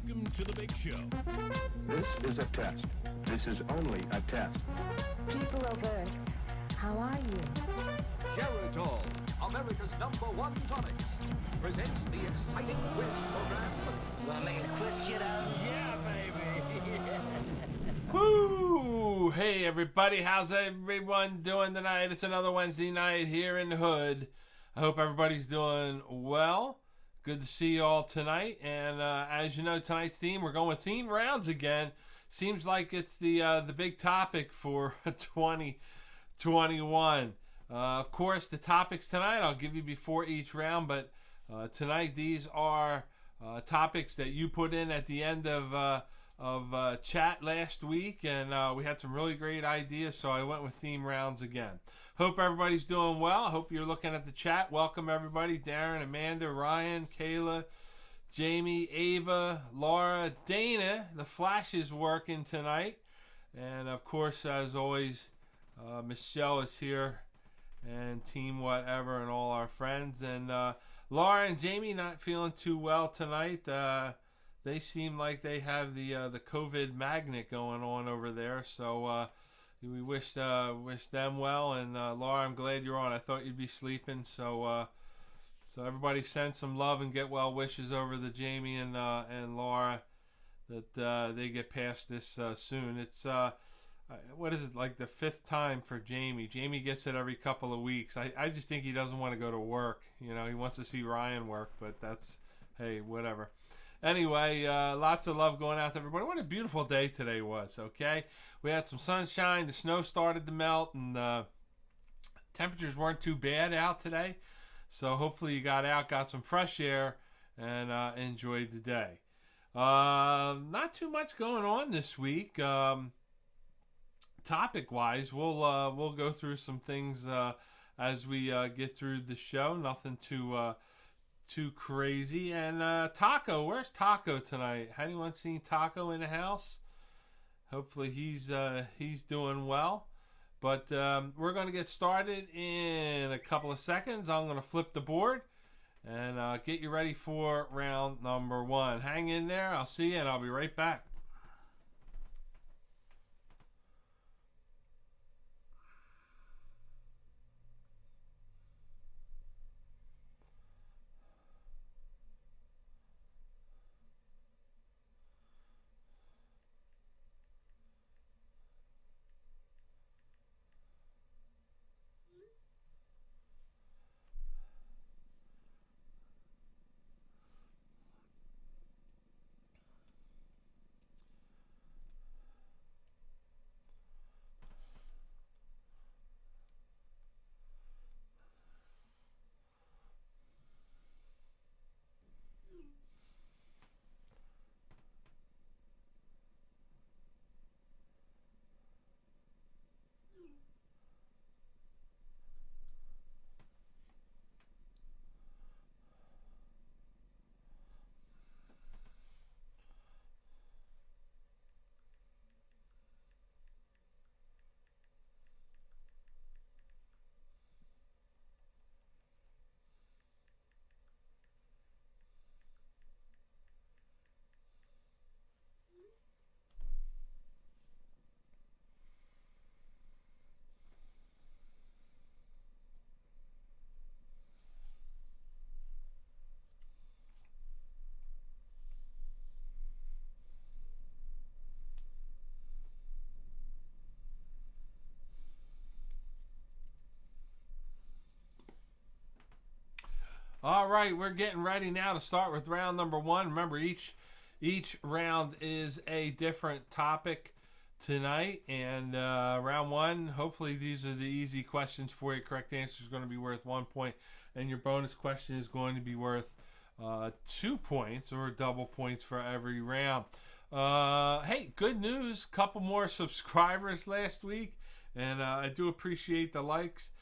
Welcome to the big show. This is a test. This is only a test. People of Earth, how are you? Geritol, America's #1 tonics, presents the exciting quiz program. Wanna make a quiz, kiddo? Yeah, baby! Woo! Hey everybody, how's everyone doing tonight? It's another Wednesday night here in the hood. I hope everybody's doing well. Good to see you all tonight. And as you know, tonight's theme, we're going with theme rounds again. Seems like it's the big topic for 2021. Of course, the topics tonight I'll give you before each round, but tonight these are topics that you put in at the end of chat last week, and we had some really great ideas, so I went with theme rounds again. Hope everybody's doing well. Hope you're looking at the chat. Welcome everybody. Darren, Amanda, Ryan, Kayla, Jamie, Ava, Laura, Dana. The flash is working tonight. And of course, as always, Michelle is here, and Team Whatever, and all our friends. And Laura and Jamie not feeling too well tonight. They seem like they have the COVID magnet going on over there. So we wish them well. And Laura, I'm glad you're on. I thought you'd be sleeping. So everybody send some love and get well wishes over to Jamie and Laura, that they get past this soon. It's what is it, like the 5th time for Jamie? Jamie gets it every couple of weeks. I just think he doesn't want to go to work. You know, he wants to see Ryan work, but that's, hey, whatever. Anyway, lots of love going out to everybody. What a beautiful day today was, okay? We had some sunshine. The snow started to melt, and temperatures weren't too bad out today. So hopefully you got out, got some fresh air, and enjoyed the day. Not too much going on this week. Topic-wise, we'll go through some things as we get through the show. Nothing too crazy. And Taco, where's Taco tonight? Anyone seen Taco in the house? Hopefully he's doing well. But we're going to get started in a couple of seconds. I'm going to flip the board and get you ready for round number 1. Hang in there. I'll see you, and I'll be right back. All right, we're getting ready now to start with round number 1. Remember, each round is a different topic tonight. And round 1, hopefully these are the easy questions for you. Correct answer is going to be worth 1 point, and your bonus question is going to be worth 2 points, or double points for every round. Hey, good news. Couple more subscribers last week, and I do appreciate the likes.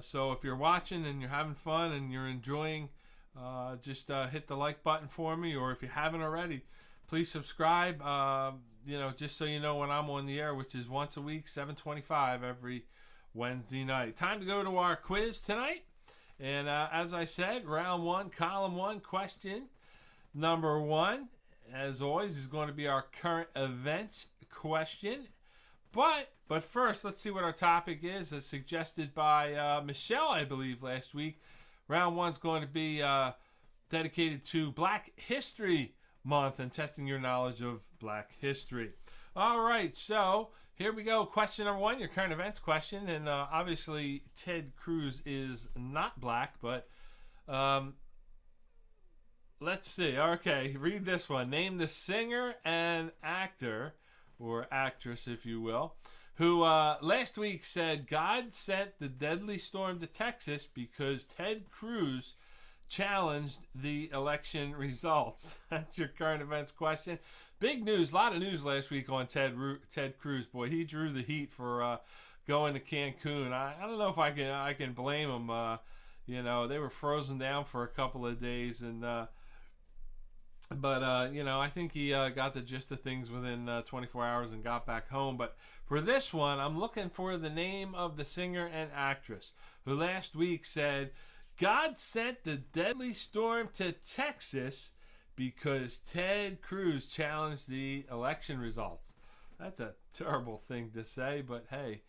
So if you're watching and you're having fun and you're enjoying, just hit the like button for me, or if you haven't already, please subscribe. Just so you know when I'm on the air, which is once a week, 7:25 every Wednesday night. Time to go to our quiz tonight. And as I said, round 1, column 1, question number 1. as always, is going to be our current events question. But first, let's see what our topic is, as suggested by Michelle, I believe, last week. Round one's going to be dedicated to Black History Month and testing your knowledge of Black history. All right, so here we go. Question number one, your current events question. And obviously, Ted Cruz is not black, but let's see. Okay, read this one. Name the singer and actor, or actress, if you will, who last week said God sent the deadly storm to Texas because Ted Cruz challenged the election results. That's your current events question. Big news, a lot of news last week on Ted Cruz. Boy, he drew the heat for going to Cancun. I don't know if I can blame him. You know, they were frozen down for a couple of days, and but you know, I think he got the gist of things within 24 hours and got back home. But for this one, I'm looking for the name of the singer and actress who last week said God sent the deadly storm to Texas because Ted Cruz challenged the election results. That's a terrible thing to say, but hey,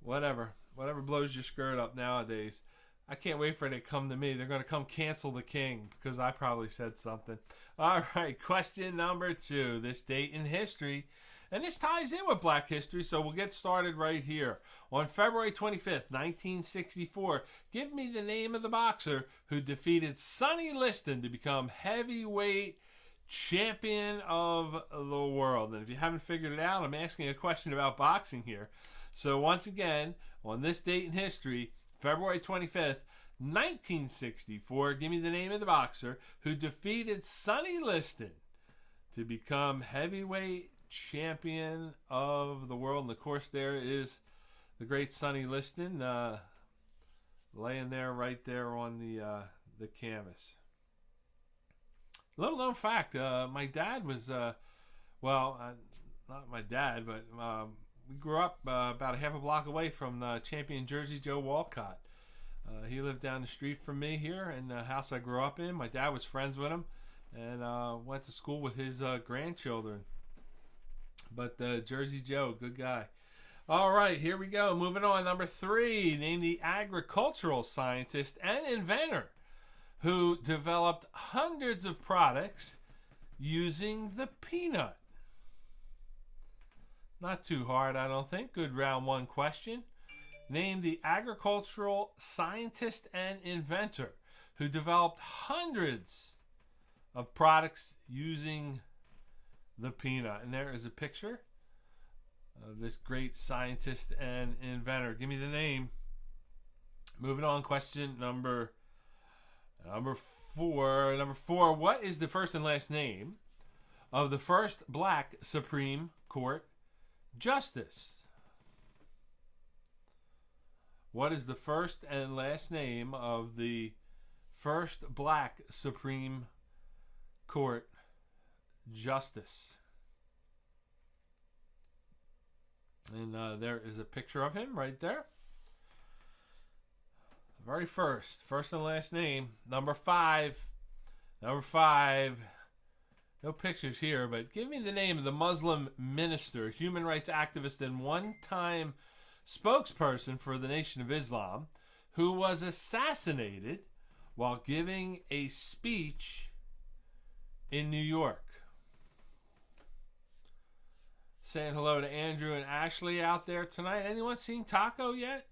whatever blows your skirt up nowadays. I can't wait for it to come to me. They're going to come cancel the king because I probably said something. All right, question number two. This date in history, and this ties in with Black history, so we'll get started right here. On February 25th, 1964, give me the name of the boxer who defeated Sonny Liston to become heavyweight champion of the world. And if you haven't figured it out, I'm asking a question about boxing here. So once again, on this date in history, February 25th, 1964, give me the name of the boxer who defeated Sonny Liston to become heavyweight champion of the world. And of course, there is the great Sonny Liston laying there right there on the canvas. Little known fact, my dad was, not my dad, but we grew up about a half a block away from champion Jersey Joe Walcott. He lived down the street from me here in the house I grew up in. My dad was friends with him and went to school with his grandchildren. But Jersey Joe, good guy. All right, here we go. Moving on. Number three, name the agricultural scientist and inventor who developed hundreds of products using the peanut. Not too hard, I don't think. Good round one question. Name the agricultural scientist and inventor who developed hundreds of products using the peanut. And there is a picture of this great scientist and inventor. Give me the name. Moving on, question number four. Number four, what is the first and last name of the first black Supreme Court justice? What is the first and last name of the first black Supreme Court justice? And there is a picture of him right there. Very first and last name. Number five. No pictures here, but give me the name of the Muslim minister, human rights activist, and one-time spokesperson for the Nation of Islam who was assassinated while giving a speech in New York. Saying hello to Andrew and Ashley out there tonight. Anyone seen Taco yet?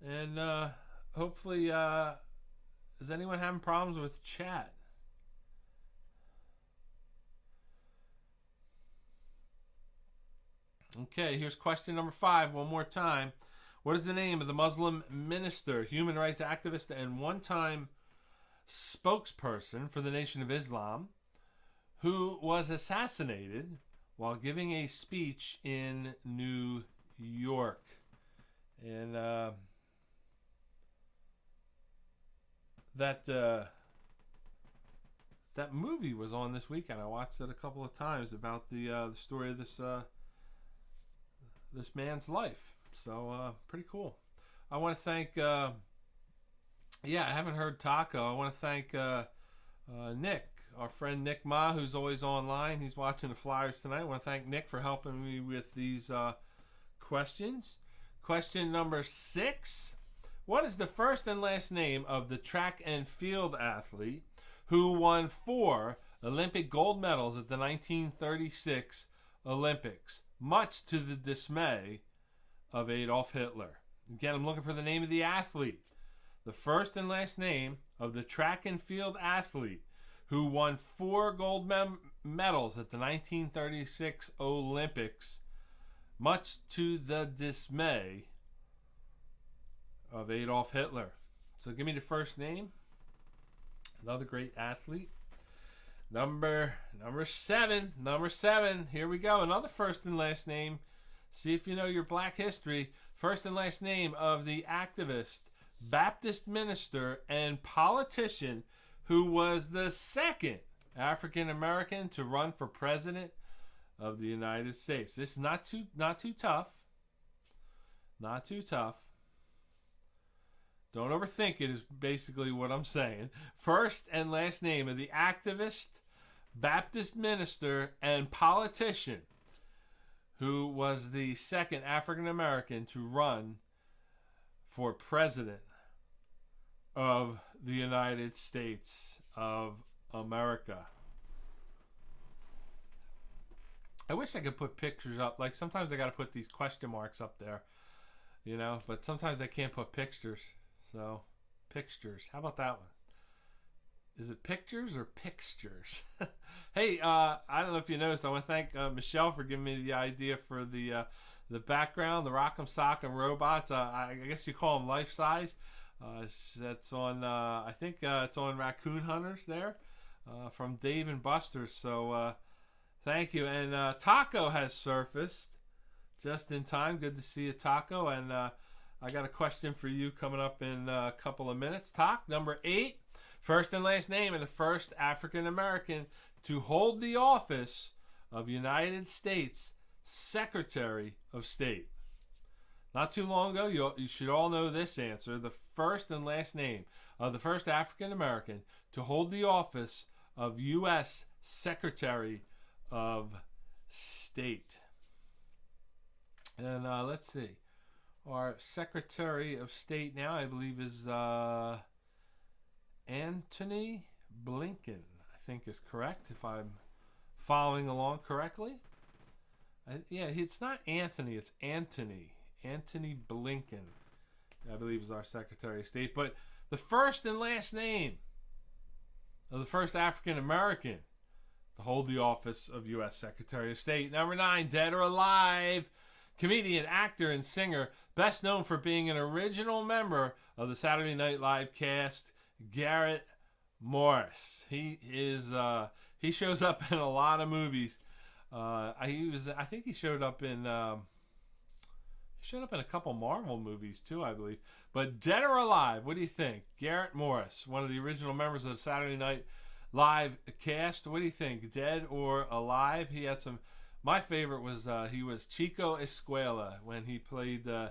And hopefully, is anyone having problems with chat? Okay, here's question number five one more time. What is the name of the Muslim minister, human rights activist, and one-time spokesperson for the Nation of Islam who was assassinated while giving a speech in New York? And that movie was on this weekend. I watched it a couple of times about the story of this man's life. So pretty cool. I want to thank I haven't heard Taco. I want to thank Nick, our friend Nick Ma, who's always online. He's watching the Flyers tonight. I want to thank Nick for helping me with these questions. Question number 6. What is the first and last name of the track and field athlete who won 4 Olympic gold medals at the 1936 Olympics, much to the dismay of Adolf Hitler? Again, I'm looking for the name of the athlete. The first and last name of the track and field athlete who won 4 gold medals at the 1936 Olympics, much to the dismay of Adolf Hitler. So give me the first name. Another great athlete. Number 7. Number 7. Here we go. Another first and last name. See if you know your black history. First and last name of the activist, Baptist minister, and politician who was the second African American to run for president of the United States. This is not too tough. Not too tough. Don't overthink it is basically what I'm saying. First and last name of the activist, Baptist minister, and politician who was the second African American to run for president of the United States of America. I wish I could put pictures up. Like sometimes I got to put these question marks up there, you know, but sometimes I can't put pictures. So, pictures. How about that one? Is it pictures or pictures? Hey, I don't know if you noticed. I want to thank Michelle for giving me the idea for the background, the Rock'em Sock'em robots. I guess you call them life size. That's on. I think it's on Raccoon Hunters there, from Dave and Buster's. So, thank you. And Taco has surfaced just in time. Good to see you, Taco. And I got a question for you coming up in a couple of minutes. Talk number 8. First and last name of the first African American to hold the office of United States Secretary of State. Not too long ago, you should all know this answer. The first and last name of the first African American to hold the office of U.S. Secretary of State. And let's see. Our Secretary of State now, I believe, is Antony Blinken, I think is correct, if I'm following along correctly. Yeah, it's not Anthony, it's Antony. Antony Blinken, I believe, is our Secretary of State. But the first and last name of the first African American to hold the office of U.S. Secretary of State. Number 9, dead or alive. Comedian, actor, and singer, best known for being an original member of the Saturday Night Live cast, Garrett Morris. He shows up in a lot of movies. I think he showed up in a couple Marvel movies too, I believe. But dead or alive, what do you think? Garrett Morris, one of the original members of the Saturday Night Live cast. What do you think? Dead or alive? He had some. My favorite was he was Chico Escuela when he played. I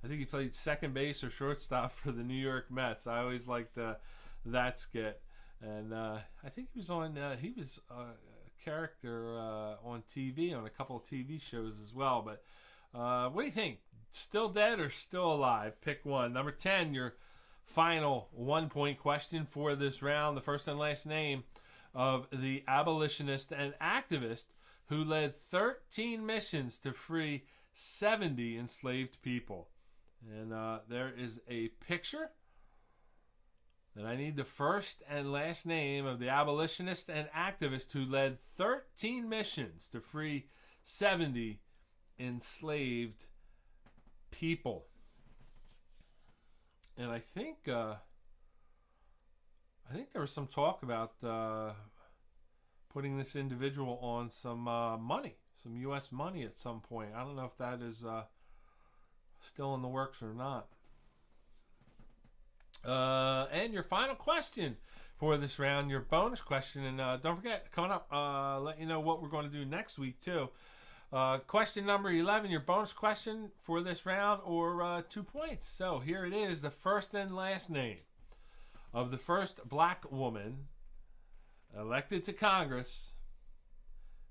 think he played second base or shortstop for the New York Mets. I always liked that skit, and I think he was on. He was a character on TV on a couple of TV shows as well. But what do you think? Still dead or still alive? Pick one. Number 10, your final 1-point question for this round. The first and last name of the abolitionist and activist who led 13 missions to free 70 enslaved people. And there is a picture. And I need the first and last name of the abolitionist and activist who led 13 missions to free 70 enslaved people. And I think there was some talk about putting this individual on some money, some U.S. money at some point. I don't know if that is still in the works or not. And your final question for this round, your bonus question. And don't forget, coming up, let you know what we're going to do next week, too. Question number 11, your bonus question for this round, or 2 points. So here it is, the first and last name of the first black woman elected to Congress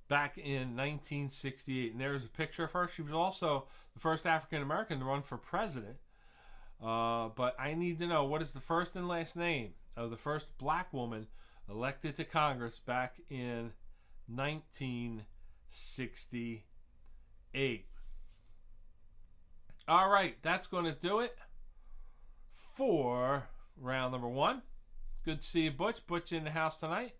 back in 1968. And there's a picture of her. She was also the first African American to run for president. But I need to know, what is the first and last name of the first black woman elected to Congress back in 1968? All right, that's going to do it for round number 1. Good to see you, Butch. Butch in the house tonight.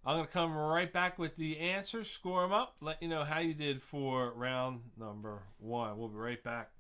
I'm going to come right back with the answers, score them up, let you know how you did for round number 1. We'll be right back.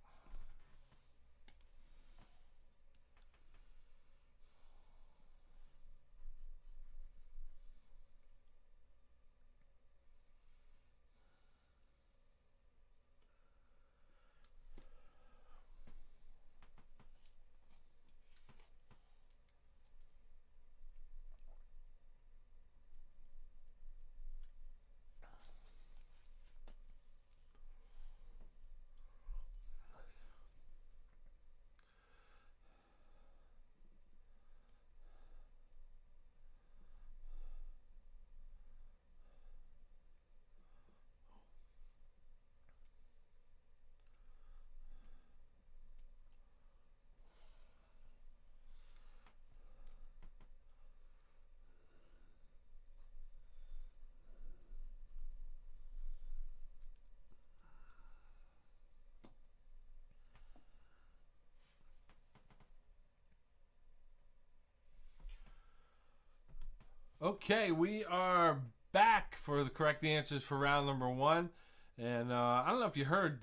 Okay, we are back for the correct answers for round number 1. And I don't know if you heard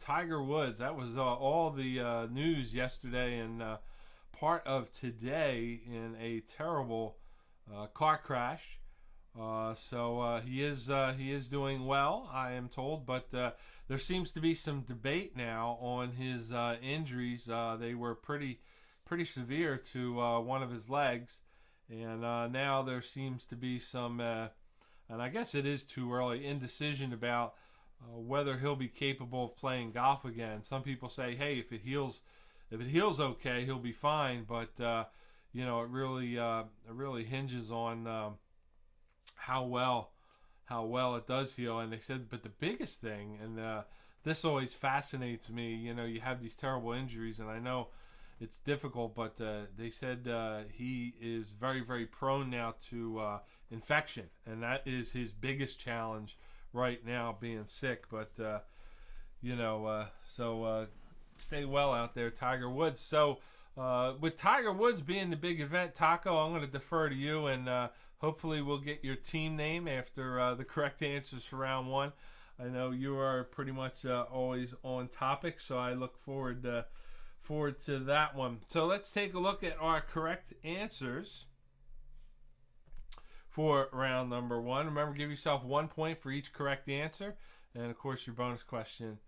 Tiger Woods. That was all the news yesterday and part of today in a terrible car crash. So he is doing well, I am told. But there seems to be some debate now on his injuries. They were pretty severe to one of his legs. And now there seems to be some, and I guess it is too early, indecision about whether he'll be capable of playing golf again. Some people say, hey, if it heals okay, he'll be fine. But you know, it really hinges on how well it does heal. And they said, but the biggest thing, and this always fascinates me. You know, you have these terrible injuries, and I know it's difficult, but they said he is very, very prone now to infection, and that is his biggest challenge right now, being sick. But you know, so stay well out there, Tiger Woods. So with Tiger Woods being the big event, Taco, I'm going to defer to you, and hopefully we'll get your team name after the correct answers for round 1. I know you are pretty much always on topic, so I look forward to that one. So let's take a look at our correct answers for round number 1. Remember, give yourself 1 point for each correct answer. And of course, your bonus question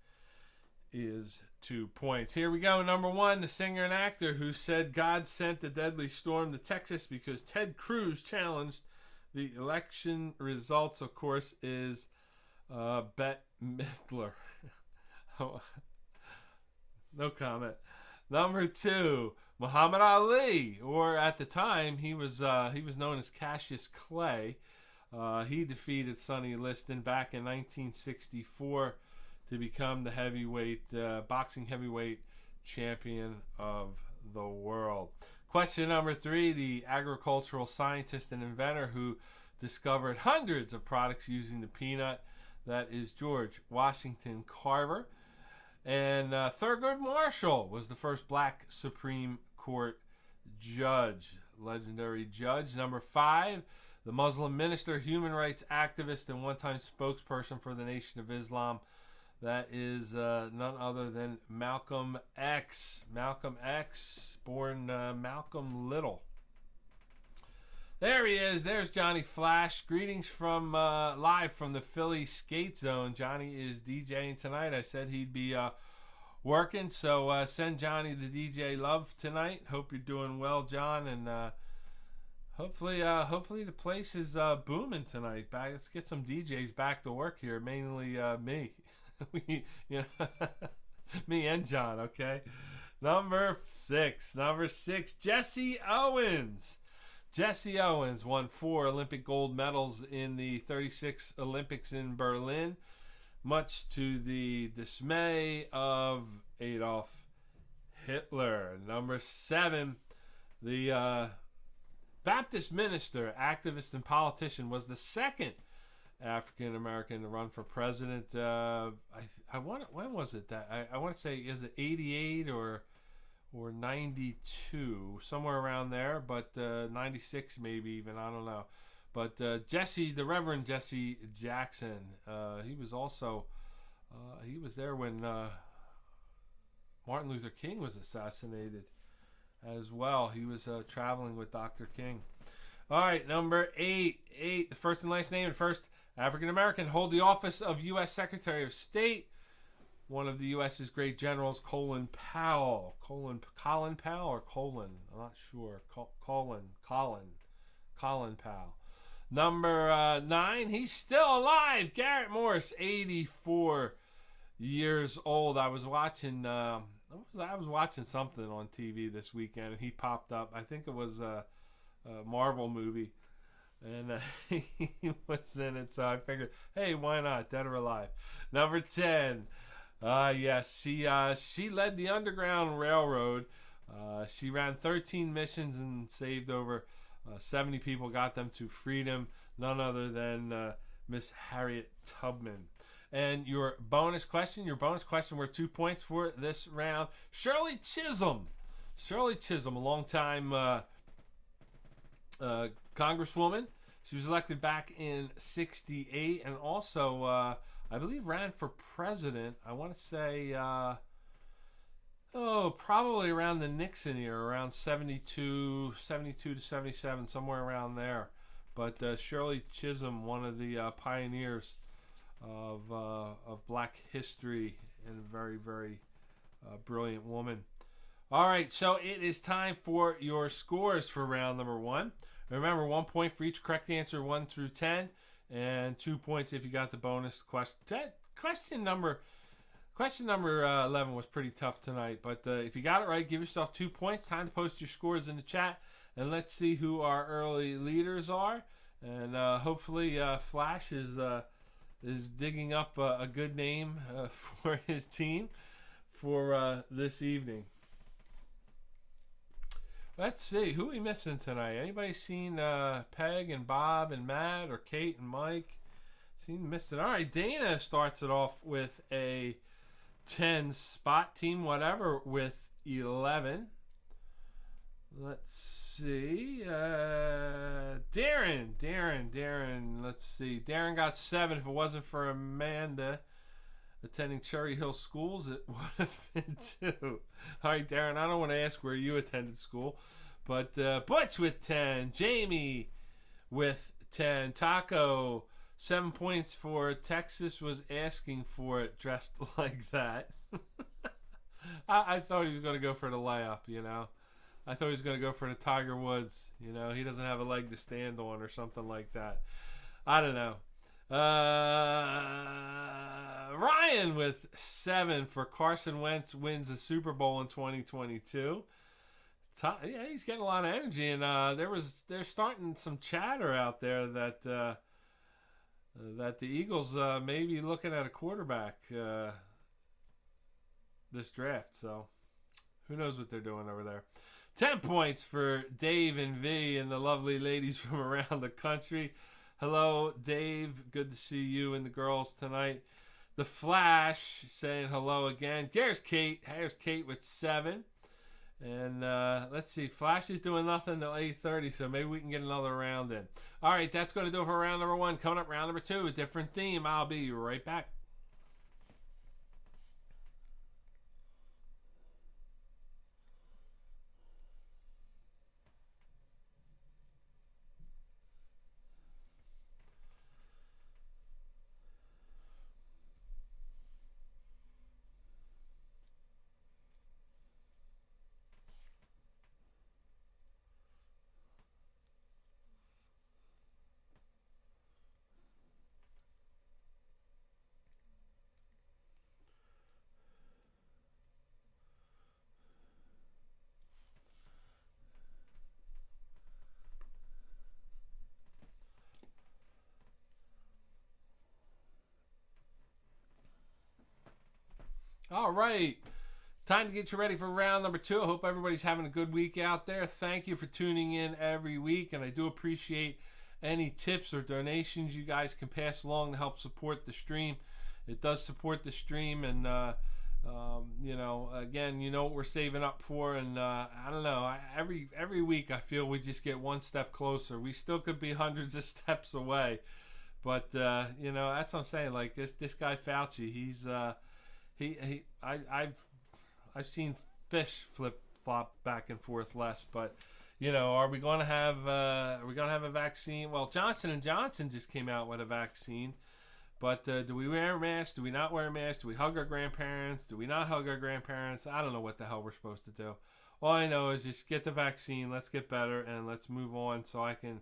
is 2 points. Here we go. Number 1, the singer and actor who said God sent a deadly storm to Texas because Ted Cruz challenged the election results, of course, is Bette Midler. No comment. Number 2, Muhammad Ali, or at the time he was known as Cassius Clay. He defeated Sonny Liston back in 1964 to become the boxing heavyweight champion of the world. Question number 3, the agricultural scientist and inventor who discovered hundreds of products using the peanut. That is George Washington Carver. And Thurgood Marshall was the first black Supreme Court judge, legendary judge. Number 5, the Muslim minister, human rights activist, and one-time spokesperson for the Nation of Islam. That is none other than Malcolm X. Malcolm X, born Malcolm Little. There he is. There's Johnny Flash. Greetings from live from the Philly Skate Zone. Johnny is DJing tonight. I said he'd be working, so send Johnny the DJ love tonight. Hope you're doing well, John, and hopefully the place is booming tonight. Let's get some DJs back to work here. Mainly me, me and John. Okay. Number 6, Jesse Owens. Jesse Owens won 4 Olympic gold medals in the 36 Olympics in Berlin, much to the dismay of Adolf Hitler. Number 7, the Baptist minister, activist, and politician was the second African American to run for president. I want, when was it that I want to say, is it 88 or 92, somewhere around there, but 96 maybe even, I don't know. But the Reverend Jesse Jackson, he was also he was there when Martin Luther King was assassinated as well. He was traveling with Dr. King. All right, number 8, the first and last name, the first African American hold the office of U.S. Secretary of State. One of the U.S.'s great generals, Colin Powell. Colin Powell or Colin? I'm not sure. Colin Powell. Number 9, he's still alive. Garrett Morris, 84 years old. I was watching something on TV this weekend, and he popped up. I think it was a Marvel movie, and he was in it. So I figured, hey, why not? Dead or alive. Number 10. Yes, she led the Underground Railroad. She ran 13 missions and saved over 70 people, got them to freedom. None other than Miss Harriet Tubman. And your bonus question worth 2 points for this round. Shirley Chisholm, a longtime congresswoman. She was elected back in '68, and also I believe ran for president. I want to say, probably around the Nixon era, around 72 to 77, somewhere around there. But Shirley Chisholm, one of the pioneers of black history, and a very, very brilliant woman. All right, so it is time for your scores for round number 1. Remember, 1 point for each correct answer, 1 through 10. And 2 points if you got the bonus question. Question number 11 was pretty tough tonight, but if you got it right, give yourself 2 points. Time to post your scores in the chat, and let's see who our early leaders are. And hopefully, Flash is digging up a good name for his team for this evening. Let's see, who are we missing tonight? Anybody seen Peg and Bob and Matt, or Kate and Mike? Missed it. All right, Dana starts it off with a 10. Spot Team Whatever with 11. Let's see. Darren. Let's see. Darren got 7. If it wasn't for Amanda attending Cherry Hill Schools, it would have been 2. All right, Darren, I don't want to ask where you attended school, but Butch with 10, Jamie with 10, Taco, 7 points for Texas was asking for it dressed like that. I thought he was going to go for the layup, you know. I thought he was going to go for the Tiger Woods, you know. He doesn't have a leg to stand on or something like that. I don't know. Ryan with 7 for Carson Wentz wins the Super Bowl in 2022. Yeah, he's getting a lot of energy, and there's starting some chatter out there that the Eagles may be looking at a quarterback this draft. So who knows what they're doing over there. 10 points for Dave and V and the lovely ladies from around the country. Hello, Dave. Good to see you and the girls tonight. The Flash saying hello again. Here's Kate with 7. And let's see. Flash is doing nothing till 8:30, so maybe we can get another round in. All right, that's going to do it for round number 1. Coming up, round number 2, a different theme. I'll be right back. All right. Time to get you ready for round number 2. I hope everybody's having a good week out there. Thank you for tuning in every week, and I do appreciate any tips or donations you guys can pass along to help support the stream. It does support the stream, and again, you know what we're saving up for, and I don't know. Every week I feel we just get one step closer. We still could be hundreds of steps away, but that's what I'm saying. Like this guy Fauci, he's I've seen fish flip flop back and forth less, but are we going to have a vaccine? Well, Johnson & Johnson just came out with a vaccine, but do we wear a mask? Do we not wear a mask? Do we hug our grandparents? Do we not hug our grandparents? I don't know what the hell we're supposed to do. All I know is just get the vaccine, let's get better, and let's move on so I can,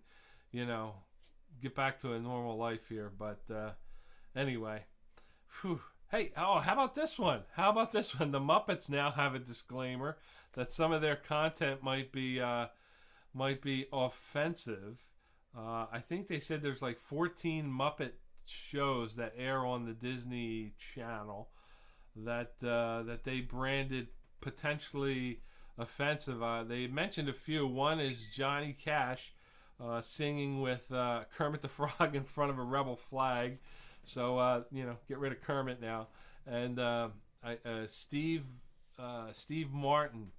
get back to a normal life here. But anyway, whew. Hey, how about this one? The Muppets now have a disclaimer that some of their content might be offensive. I think they said there's like 14 Muppet shows that air on the Disney Channel that they branded potentially offensive. They mentioned a few. One is Johnny Cash singing with Kermit the Frog in front of a rebel flag. So get rid of Kermit now, and Steve Martin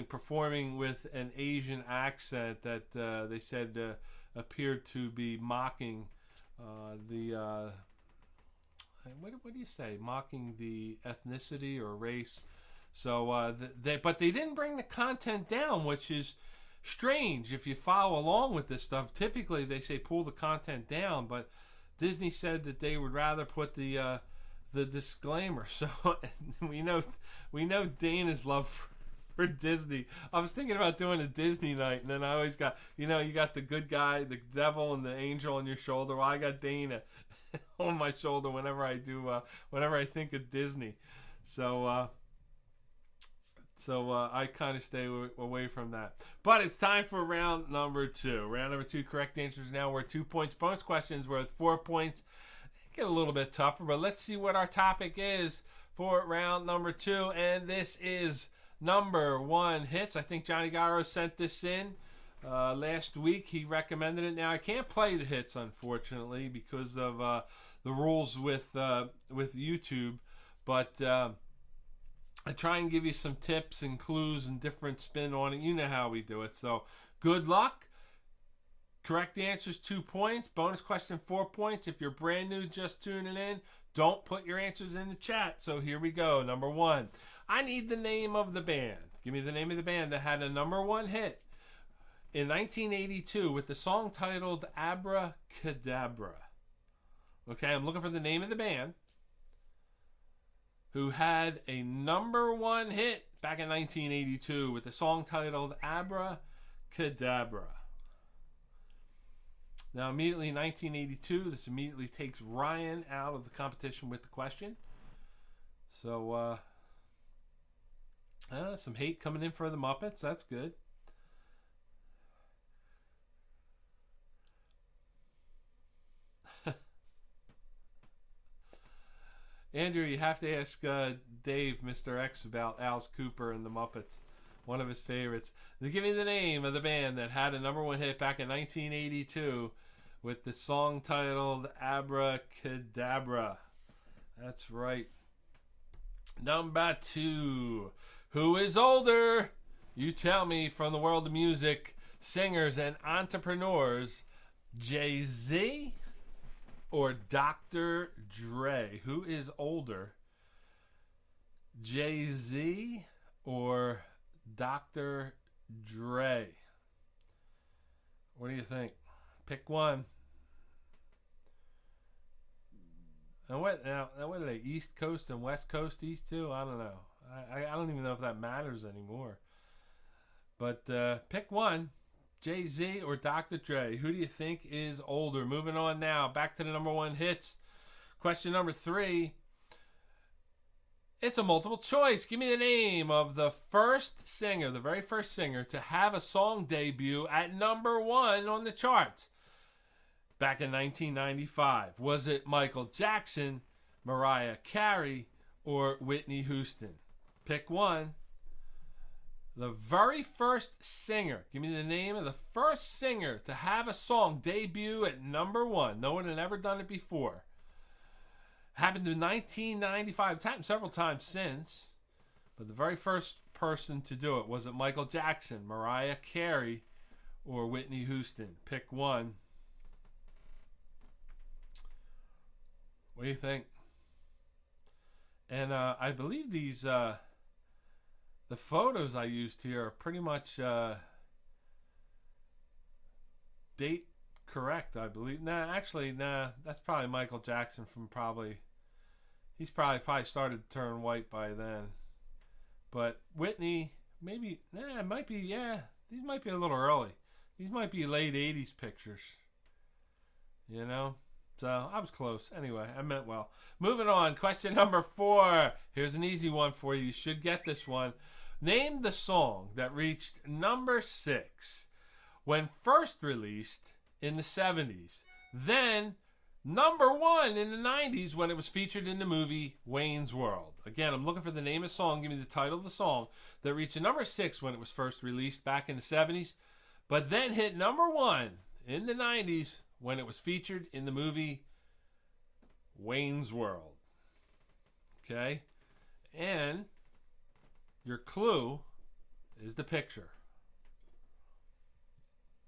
performing with an Asian accent that they said appeared to be mocking what do you say? Mocking the ethnicity or race. So but they didn't bring the content down, which is strange if you follow along with this stuff. Typically they say pull the content down, but Disney said that they would rather put the disclaimer. So we know Dana's love for Disney. I was thinking about doing a Disney night, and then I always got you got the good guy, the devil, and the angel on your shoulder. Well, I got Dana on my shoulder whenever I think of Disney. So I kind of stay away from that. But it's time for round number 2. Round number 2, correct answers now worth 2 points. Bonus questions worth 4 points. Get a little bit tougher, but let's see what our topic is for round number 2. And this is number 1 hits. I think Johnny Garro sent this in last week. He recommended it. Now, I can't play the hits, unfortunately, because of the rules with YouTube. But I try and give you some tips and clues and different spin on it. You know how we do it. So good luck. Correct answers 2 points. Bonus question 4 points. If you're brand new just tuning in, don't put your answers in the chat. So here we go. Number 1. I need the name of the band. Give me the name of the band that had a number 1 hit in 1982 with the song titled Abracadabra. Okay, I'm looking for the name of the band who had a number 1 hit back in 1982 with the song titled Abracadabra. Now, immediately in 1982, this immediately takes Ryan out of the competition with the question. So, some hate coming in for the Muppets. That's good. Andrew, you have to ask Dave, Mr. X, about Alice Cooper and the Muppets. One of his favorites. Give me the name of the band that had a number 1 hit back in 1982 with the song titled Abracadabra. That's right. Number 2. Who is older? You tell me, from the world of music, singers, and entrepreneurs. Jay-Z or Dr. Dre? Who is older? Jay-Z or Dr. Dre? What do you think? Pick one. And what are they? East Coast and West Coast, these two? I don't know. I don't even know if that matters anymore. But pick one. Jay-Z or Dr. Dre? Who do you think is older? Moving on now. Back to the number 1 hits. Question number 3. It's a multiple choice. Give me the name of the first singer, the very first singer to have a song debut at number 1 on the charts back in 1995. Was it Michael Jackson, Mariah Carey, or Whitney Houston? Pick one. The very first singer. Give me the name of the first singer to have a song debut at number one. No one had ever done it before. Happened in 1995. It's happened several times since. But the very first person to do it, was it Michael Jackson, Mariah Carey, or Whitney Houston? Pick one. What do you think? And I believe these, the photos I used here are pretty much date correct, I believe. Nah, that's probably Michael Jackson from he's probably started to turn white by then. But Whitney, maybe, it might be, these might be a little early. These might be late 80s pictures. You know? So, I was close. Anyway, I meant well. Moving on, question number 4. Here's an easy one for you. You should get this one. Name the song that reached number 6 when first released in the 70s. Then, number 1 in the 90s when it was featured in the movie Wayne's World. Again, I'm looking for the name of the song. Give me the title of the song that reached number 6 when it was first released back in the 70s, but then hit number 1 in the 90s when it was featured in the movie Wayne's World. Okay? And your clue is the picture.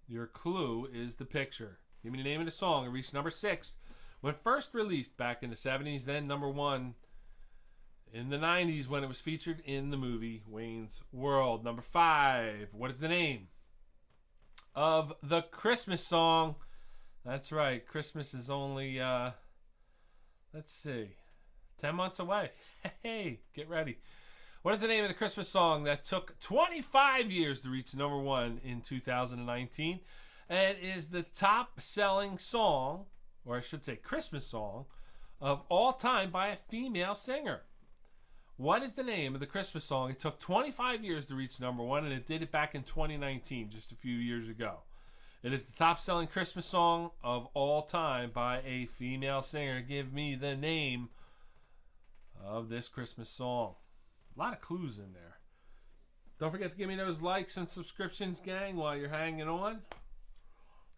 Your clue is the picture. Give me the name of the song. It reached number 6 when first released back in the 70s, then number 1 in the 90s when it was featured in the movie Wayne's World. Number 5. What is the name of the Christmas song? That's right. Christmas is only, let's see, 10 months away. Hey, get ready. What is the name of the Christmas song that took 25 years to reach number 1 in 2019? And it is the top-selling song, or I should say Christmas song, of all time by a female singer. What is the name of the Christmas song? It took 25 years to reach number 1, and it did it back in 2019, just a few years ago. It is the top-selling Christmas song of all time by a female singer. Give me the name of this Christmas song. A lot of clues in there. Don't forget to give me those likes and subscriptions, gang, while you're hanging on.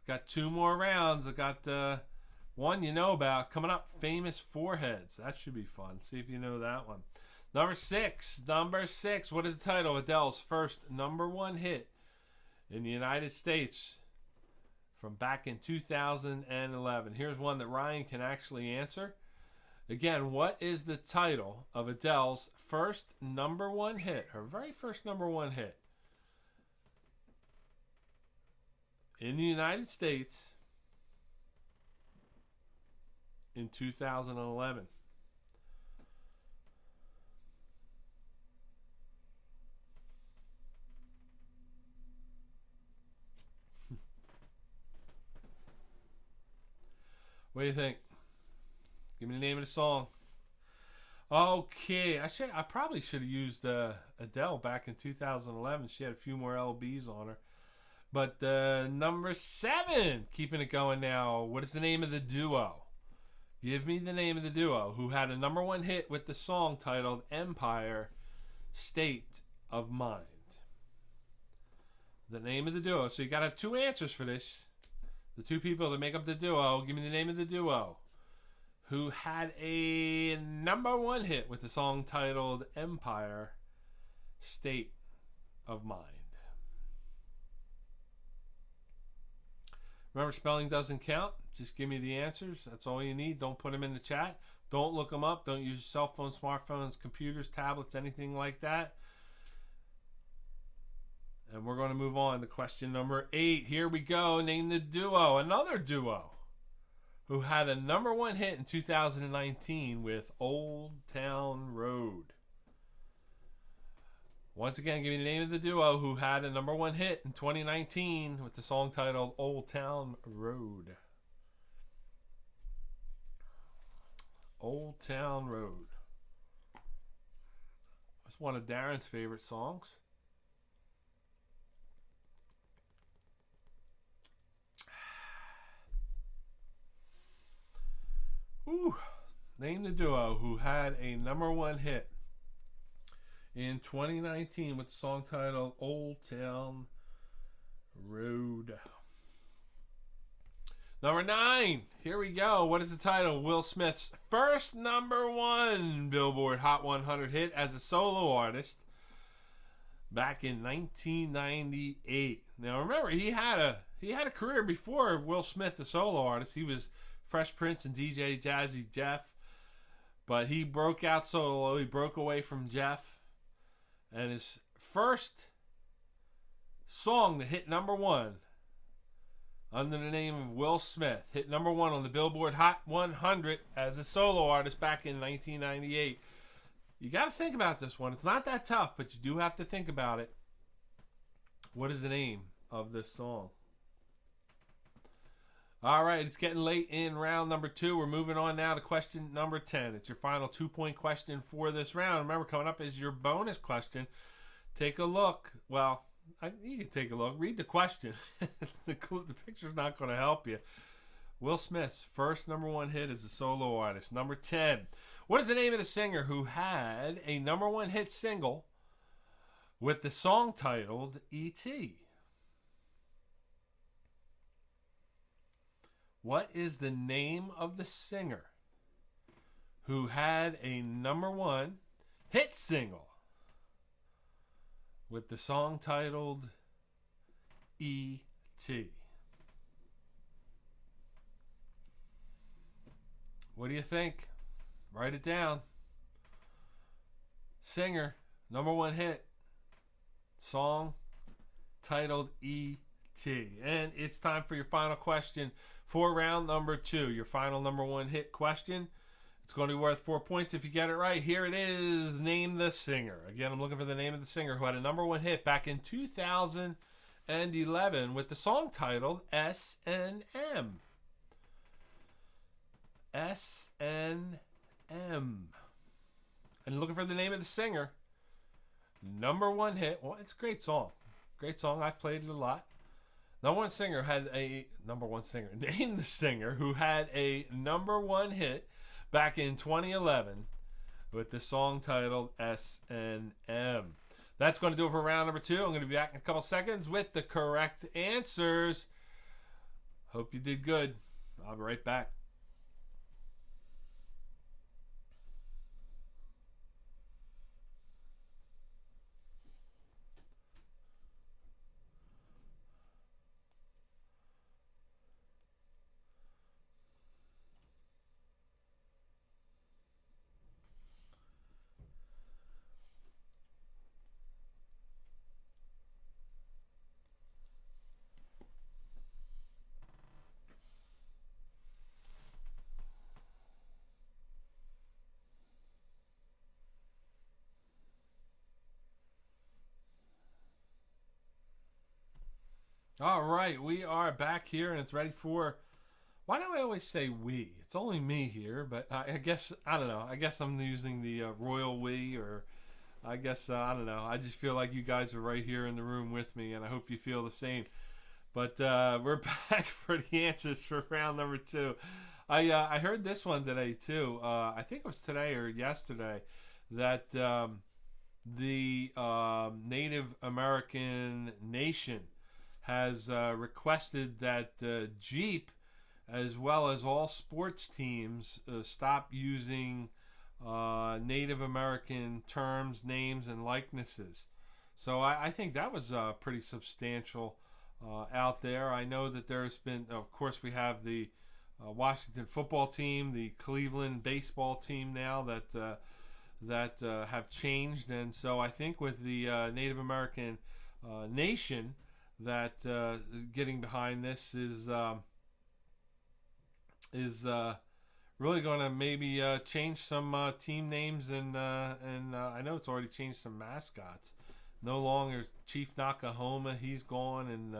Got 2 more rounds. I got one you know about coming up, Famous Foreheads. That should be fun. See if you know that one. Number 6. What is the title of Adele's first number 1 hit in the United States from back in 2011? Here's one that Ryan can actually answer. Again, what is the title of Adele's first number 1 hit? Her very first number 1 hit in the United States in 2011. What do you think? Give me the name of the song. Okay, I probably should have used Adele back in 2011. She had a few more LBs on her. But number 7, keeping it going now. What is the name of the duo? Give me the name of the duo who had a number 1 hit with the song titled Empire State of Mind. The name of the duo. So you got to have 2 answers for this. The 2 people that make up the duo. Give me the name of the duo who had a number 1 hit with the song titled Empire State of Mind. Remember, spelling doesn't count. Just give me the answers. That's all you need. Don't put them in the chat. Don't look them up. Don't use your cell phones, smartphones, computers, tablets, anything like that. And we're going to move on to question number 8. Here we go. Name the duo. Another duo who had a number 1 hit in 2019 with Old Town Road. Once again, give me the name of the duo who had a number 1 hit in 2019 with the song titled Old Town Road. Old Town Road. It's one of Darren's favorite songs. Ooh, Name the duo who had a #1 hit in 2019 with the song titled Old Town Road. Number 9. Here we go. What is the title? Will Smith's first #1 Billboard Hot 100 hit as a solo artist back in 1998. Now remember, he had a career before Will Smith, the solo artist. He was Fresh Prince and DJ Jazzy Jeff. But he broke out solo. He broke away from Jeff. And his first song that hit #1 under the name of Will Smith hit #1 on the Billboard Hot 100 as a solo artist back in 1998. You got to think about this one. It's not that tough, but you do have to think about it. What is the name of this song? All right, it's getting late in round number 2. We're moving on now to question number 10. It's your final 2-point question for this round. Remember, coming up is your bonus question. Take a look. Well, you can take a look. Read the question. the picture's not going to help you. Will Smith's first #1 hit as a solo artist. Number 10. What is the name of the singer who had a #1 hit single with the song titled E.T.? What is the name of the singer who had a #1 hit single with the song titled E.T.? What do you think? Write it down. Singer, #1 hit, song titled E.T. And it's time for your final question for round number 2. Your final #1 hit question. It's going to be worth 4 points if you get it right. Here it is. Name the singer. Again, I'm looking for the name of the singer who had a #1 hit back in 2011 with the song titled S&M. S&M. And looking for the name of the singer. #1 hit. Well, it's a great song. Great song. I've played it a lot. #1 singer had a #1 singer. Name the singer who had a #1 hit back in 2011 with the song titled S&M. That's going to do it for round number 2. I'm going to be back in a couple seconds with the correct answers. Hope you did good. I'll be right back. All right, we are back here, and it's ready for... Why do I always say we? It's only me here, but I guess, I don't know. I guess I'm using the royal we, or I guess, I don't know. I just feel like you guys are right here in the room with me, and I hope you feel the same. But we're back for the answers for round number 2. I heard this one today, too. I think it was today or yesterday, that the Native American nation has requested that Jeep, as well as all sports teams, stop using Native American terms, names, and likenesses. So I think that was pretty substantial out there. I know that there's been, of course, we have the Washington football team, the Cleveland baseball team now that have changed. And so I think with the Native American nation, that getting behind this is really going to maybe change some team names, and I know it's already changed some mascots. No longer Chief Nakahoma, he's gone, and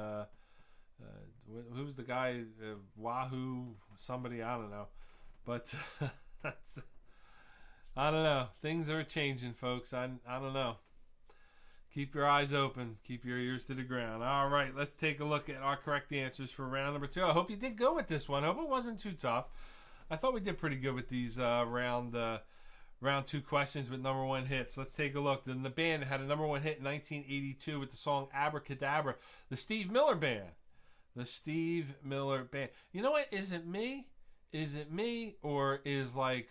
who's the guy? Wahoo, somebody, I don't know, but that's, I don't know. Things are changing, folks. I don't know. Keep your eyes open. Keep your ears to the ground. All right, let's take a look at our correct answers for round number 2. I hope you did good with this one. I hope it wasn't too tough. I thought we did pretty good with these round 2 questions with number 1 hits. Let's take a look. Then the band had a number 1 hit in 1982 with the song Abracadabra. The Steve Miller Band. The Steve Miller Band. You know what? Is it me? Is it me, or is like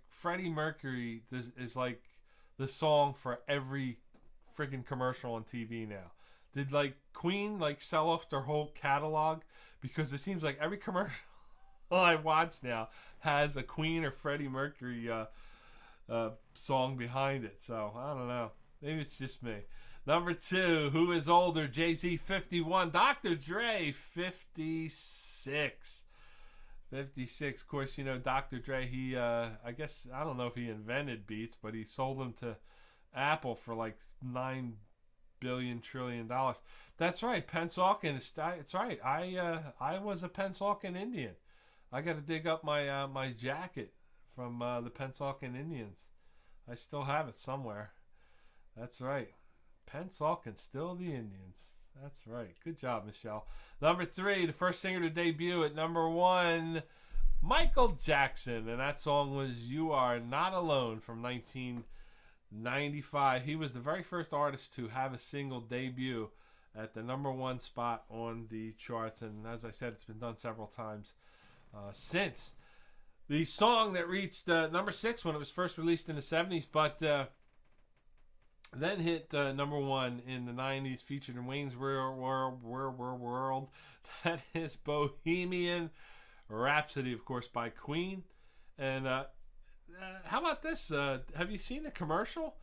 Freddie Mercury is like the song for every friggin' commercial on TV now? Did like Queen like sell off their whole catalog? Because it seems like every commercial I watch now has a Queen or Freddie Mercury song behind it. So I don't know. Maybe it's just me. Number 2, who is older? Jay-Z 51, Dr. Dre 56. 56. Of course, you know Dr. Dre. He I guess I don't know if he invented Beats, but he sold them to Apple for like $9 trillion. That's right, Pennsauken. It's right. I was a Pennsauken Indian. I got to dig up my my jacket from the Pennsauken Indians. I still have it somewhere. That's right, Pennsauken, still the Indians. That's right. Good job, Michelle. Number 3, the first singer to debut at number 1, Michael Jackson, and that song was "You Are Not Alone" from 1995. He was the very first artist to have a single debut at the number 1 spot on the charts, and as I said, it's been done several times since. The song that reached number 6 when it was first released in the 70s, but then hit number 1 in the 90s, featured in Wayne's World. That is Bohemian Rhapsody, of course, by Queen. And how about this? Have you seen the commercial?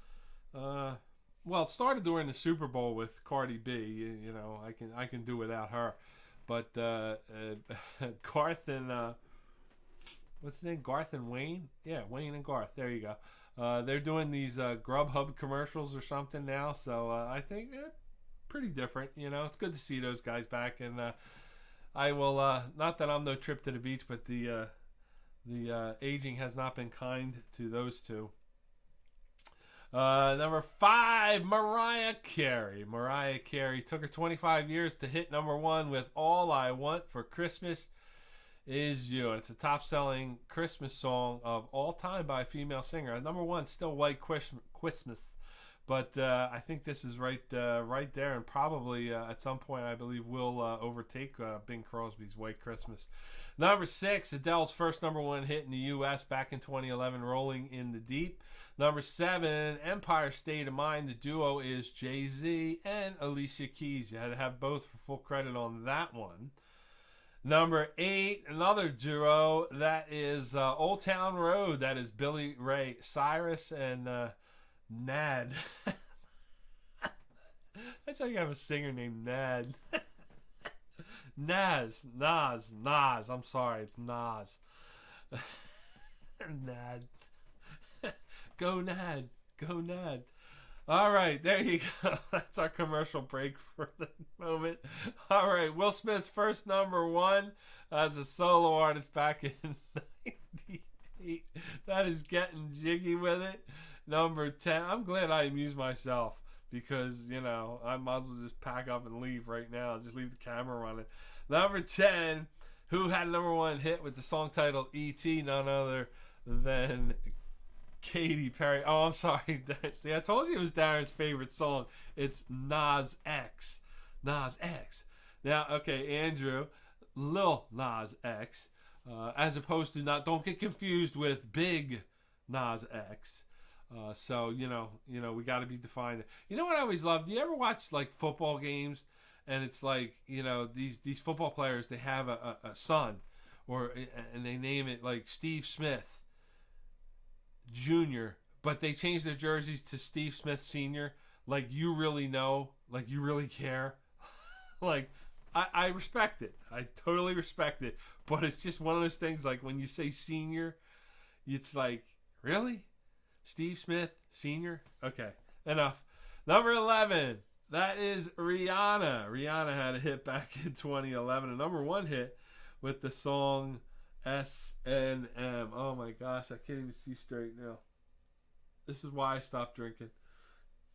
Well, it started during the Super Bowl with Cardi B. You know, I can do without her. But Garth and what's his name? Garth and Wayne? Yeah, Wayne and Garth. There you go. They're doing these Grubhub commercials or something now. So I think pretty different. You know, it's good to see those guys back. And I will not that I'm no trip to the beach, but the aging has not been kind to those two. Number 5, Mariah Carey. Mariah Carey took her 25 years to hit number 1 with "All I Want for Christmas Is You." And it's a top-selling Christmas song of all time by a female singer. At number 1, still "White Christmas." But I think this is right there, and probably at some point I believe will overtake Bing Crosby's "White Christmas." Number 6, Adele's first number 1 hit in the U.S. back in 2011, "Rolling in the Deep." Number 7, Empire State of Mind. The duo is Jay-Z and Alicia Keys. You had to have both for full credit on that one. Number 8, another duo. That is Old Town Road. That is Billy Ray Cyrus and Nad. That's how you have a singer named Nad. Nas. I'm sorry, it's Nas. Nad. Go Nad. Go Nad. All right, there you go. That's our commercial break for the moment. All right, Will Smith's first number 1 as a solo artist back in 98. That is Getting Jiggy with It. Number 10. I'm glad I amused myself because, you know, I might as well just pack up and leave right now. Just leave the camera running. Number 10, who had a number 1 hit with the song titled E.T., none other than Katy Perry. Oh, I'm sorry. See, I told you it was Darren's favorite song. It's Nas X. Nas X. Now, okay, Andrew, Lil Nas X, as opposed to don't get confused with Big Nas X. So, you know, we got to be defined. You know what I always love? Do you ever watch like football games and it's like, you know, these football players, they have a son and they name it like Steve Smith Jr., but they change their jerseys to Steve Smith Sr. Like, you really know, like you really care. Like, I respect it. I totally respect it. But it's just one of those things, like when you say senior, it's like, really? Steve Smith Sr.? Okay, enough. Number 11, that is Rihanna. Rihanna had a hit back in 2011, a number 1 hit with the song S&M. Oh my gosh, I can't even see straight now. This is why I stopped drinking.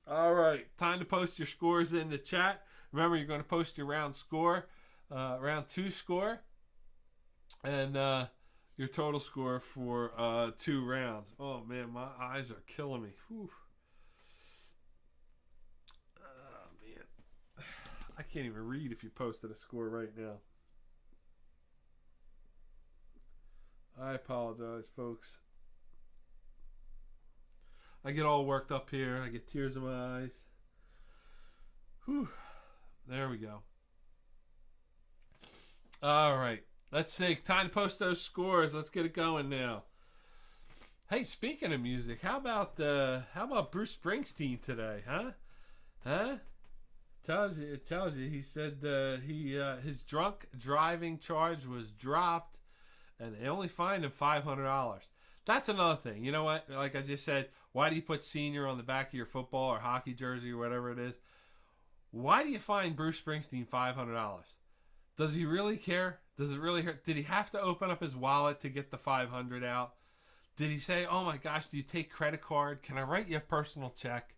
All right, time to post your scores in the chat. Remember, you're going to post your round 2 score. And your total score for 2 rounds. Oh man, my eyes are killing me. Whew. Oh man, I can't even read if you posted a score right now. I apologize, folks. I get all worked up here. I get tears in my eyes. Whew. There we go. All right. Let's see. Time to post those scores. Let's get it going now. Hey, speaking of music, how about Bruce Springsteen today, huh? Huh? It tells you. He said his drunk driving charge was dropped, and they only fined him $500. That's another thing. You know what? Like I just said, why do you put senior on the back of your football or hockey jersey or whatever it is? Why do you fine Bruce Springsteen $500? Does he really care? Does it really hurt? Did he have to open up his wallet to get the $500 out? Did he say, "Oh my gosh, do you take credit card? Can I write you a personal check?"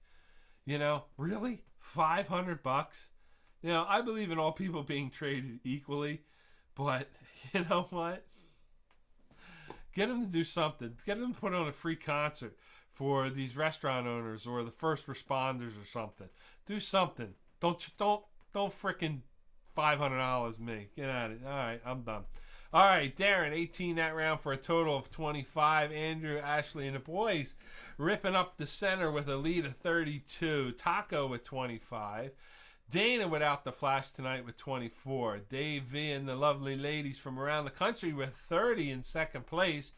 You know, really? $500? You know, I believe in all people being treated equally, but you know what? Get him to do something. Get him to put on a free concert for these restaurant owners or the first responders or something. Do something. Don't frickin' $500 me. Get at it. All right, I'm done. All right, Darren, 18 that round for a total of 25. Andrew, Ashley, and the boys ripping up the center with a lead of 32. Taco with 25. Dana without the flash tonight with 24. Dave V and the lovely ladies from around the country with 30 in second place.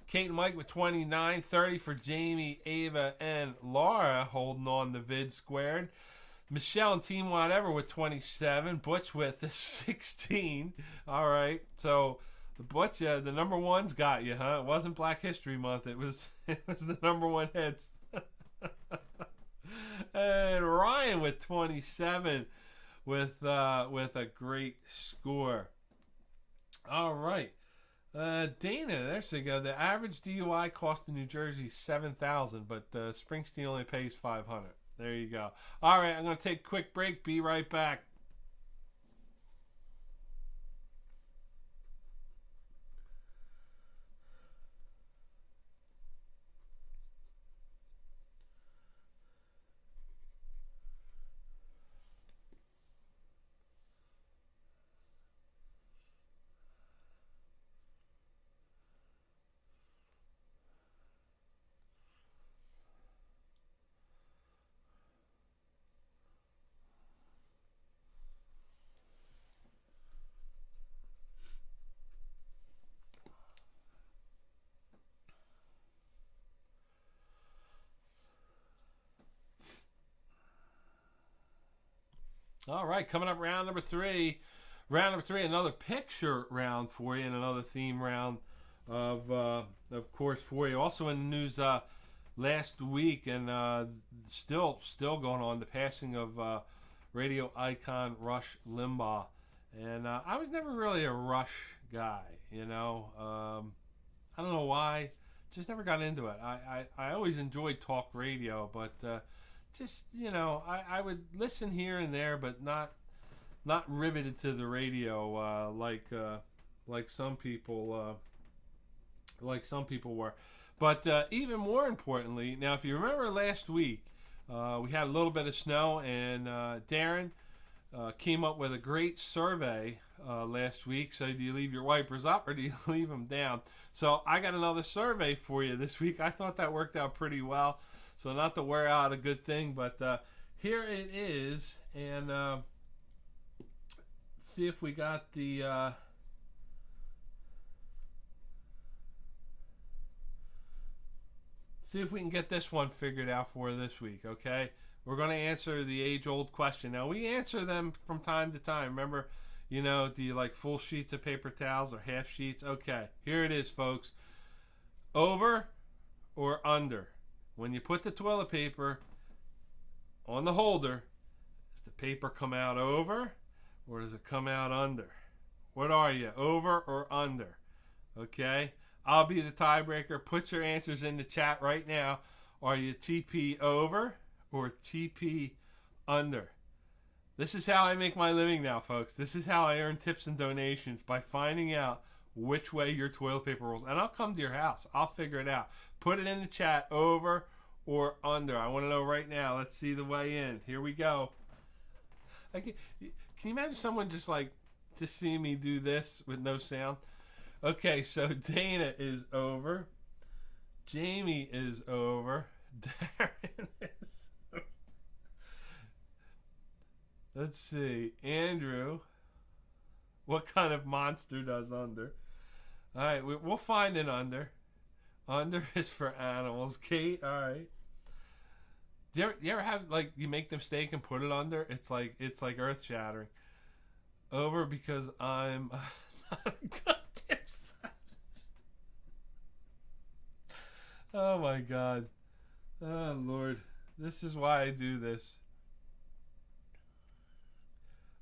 Kate and Mike with 29. 30 for Jamie, Ava, and Laura holding on the vid squared. Michelle and Team Whatever with 27. Butch with 16. All right. So the Butch, the number one's got you, huh? It wasn't Black History Month. It was the number one hits. And Ryan with 27 with a great score. All right. Dana, there you go. The average DUI cost in New Jersey $7,000, but Springsteen only pays $500. There you go. All right, I'm going to take a quick break. Be right back. All right, coming up round number three. Round number three, another picture round for you and another theme round of course, for you. Also in the news last week and still going on, the passing of radio icon Rush Limbaugh. And I was never really a Rush guy, you know. I don't know why. Just never got into it. I always enjoyed talk radio, but just, you know, I would listen here and there, but not riveted to the radio like some people were. But even more importantly, now if you remember last week, we had a little bit of snow, and Darren came up with a great survey last week. So do you leave your wipers up or do you leave them down? So I got another survey for you this week. I thought that worked out pretty well. So not to wear out a good thing, but here it is, and see if we got the see if we can get this one figured out for this week. Okay, we're going to answer the age-old question. Now we answer them from time to time. Remember, you know, do you like full sheets of paper towels or half sheets? Okay, here it is, folks. Over or under? When you put the toilet paper on the holder, does the paper come out over or does it come out under? What are you, over or under? Okay, I'll be the tiebreaker. Put your answers in the chat right now. Are you TP over or TP under? This is how I make my living now, folks. This is how I earn tips and donations, by finding out which way your toilet paper rolls. And I'll come to your house. I'll figure it out. Put it in the chat, over or under. I want to know right now. Let's see the way in. Here we go. Can you imagine someone just seeing me do this with no sound? Okay, so Dana is over. Jamie is over. Darren is. Let's see. Andrew. What kind of monster does under? All right, we'll find an under. Under is for animals. Kate, all right. Do you ever have, you make the mistake and put it under? It's like earth shattering. Over because I'm not a goddamn savage. Oh my God. Oh Lord. This is why I do this.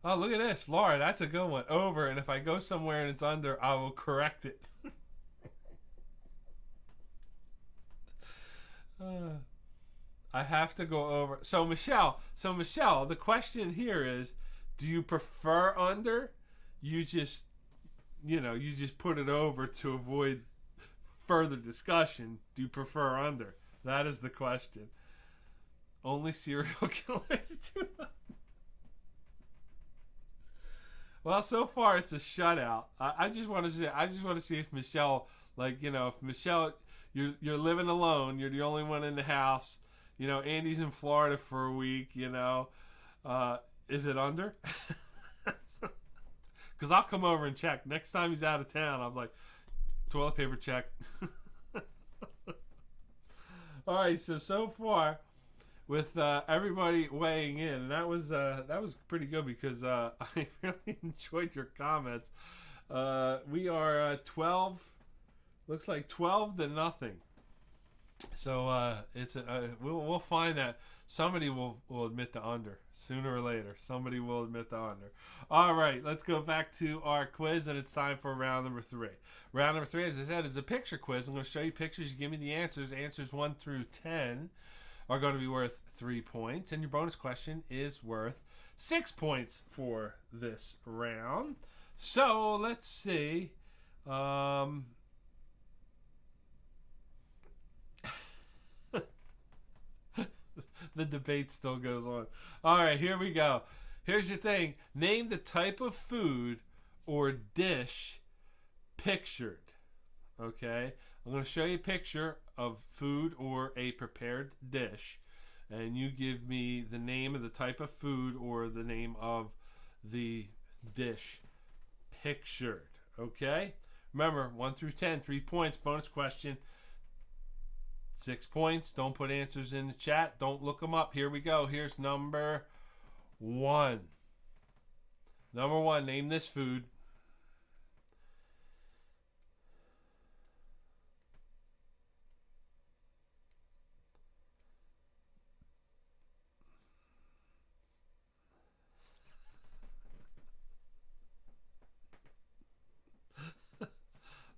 Oh, look at this. Laura, that's a good one. Over, and if I go somewhere and it's under, I will correct it. I have to go over. So Michelle, the question here is, do you prefer under? You just put it over to avoid further discussion. Do you prefer under? That is the question. Only serial killers do not. Well, so far it's a shutout. I just want to see if Michelle, if Michelle, you're living alone, you're the only one in the house. Andy's in Florida for a week. Is it under? Because I'll come over and check. Next time he's out of town, I was like, toilet paper check. All right, so far, with everybody weighing in, and that was pretty good because I really enjoyed your comments. We are 12. Looks like 12-0. So we'll find that somebody will admit to under sooner or later. Somebody will admit to under. All right, let's go back to our quiz, and it's time for round number 3. Round number 3, as I said, is a picture quiz. I'm going to show you pictures. You give me the answers. Answers 1 through 10 are going to be worth 3 points, and your bonus question is worth 6 points for this round. So let's see. The debate still goes on. All right, here we go. Here's your thing. Name the type of food or dish pictured. Okay? I'm going to show you a picture of food or a prepared dish, and you give me the name of the type of food or the name of the dish pictured. Okay? Remember, 1 through 10, 3 points. Bonus question, 6 points. Don't put answers in the chat. Don't look them up. Here we go. Here's number 1. Number 1, name this food.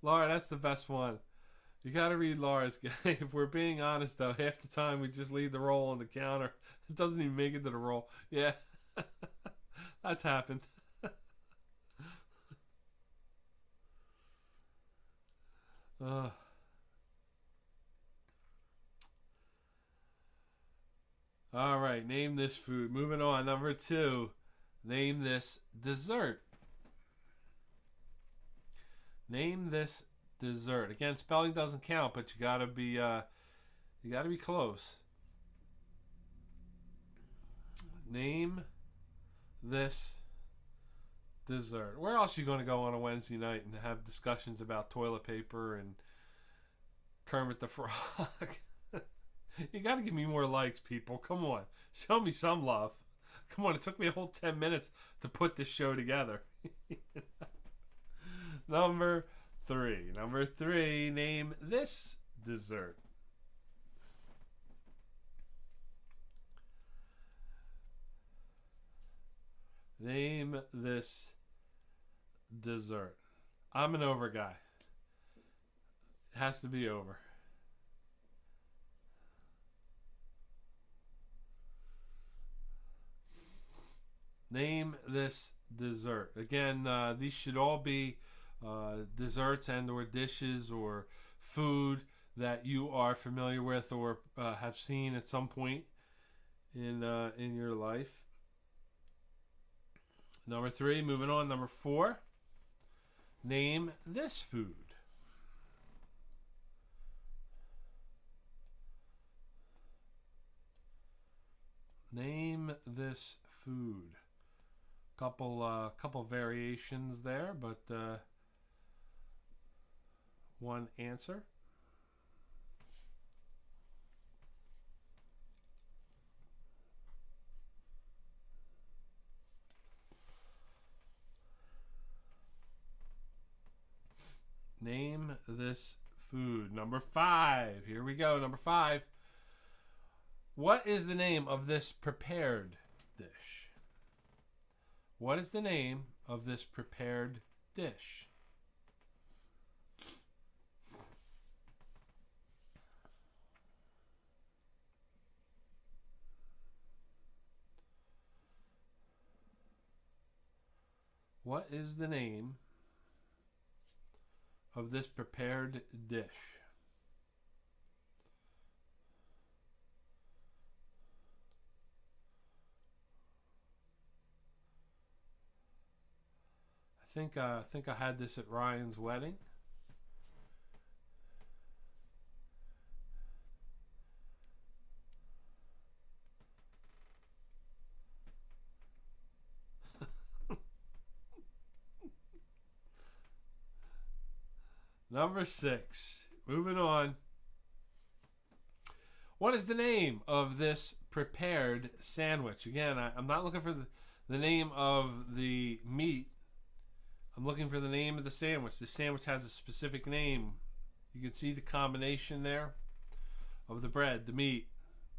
Laura, that's the best one. You got to read Laura's. If we're being honest, though, half the time we just leave the roll on the counter. It doesn't even make it to the roll. Yeah, that's happened. All right, name this food. Moving on. Number 2, name this dessert. Name this dessert. Again, spelling doesn't count, but you gotta be close. Name this dessert. Where else are you gonna go on a Wednesday night and have discussions about toilet paper and Kermit the Frog? You gotta give me more likes, people. Come on, show me some love. Come on, it took me a whole 10 minutes to put this show together. Number 3, name this dessert. Name this dessert. I'm an over guy. It has to be over. Name this dessert. Again, these should all be desserts and or dishes or food that you are familiar with or have seen at some point in your life. Number 3, moving on. Number 4, name this food. Name this food. Couple variations there, but one answer. Name this food. Number 5. Here we go. Number 5. What is the name of this prepared dish? What is the name of this prepared dish? What is the name of this prepared dish? I think I had this at Ryan's wedding. Number 6. Moving on. What is the name of this prepared sandwich? Again, I'm not looking for the name of the meat. I'm looking for the name of the sandwich. The sandwich has a specific name. You can see the combination there of the bread, the meat,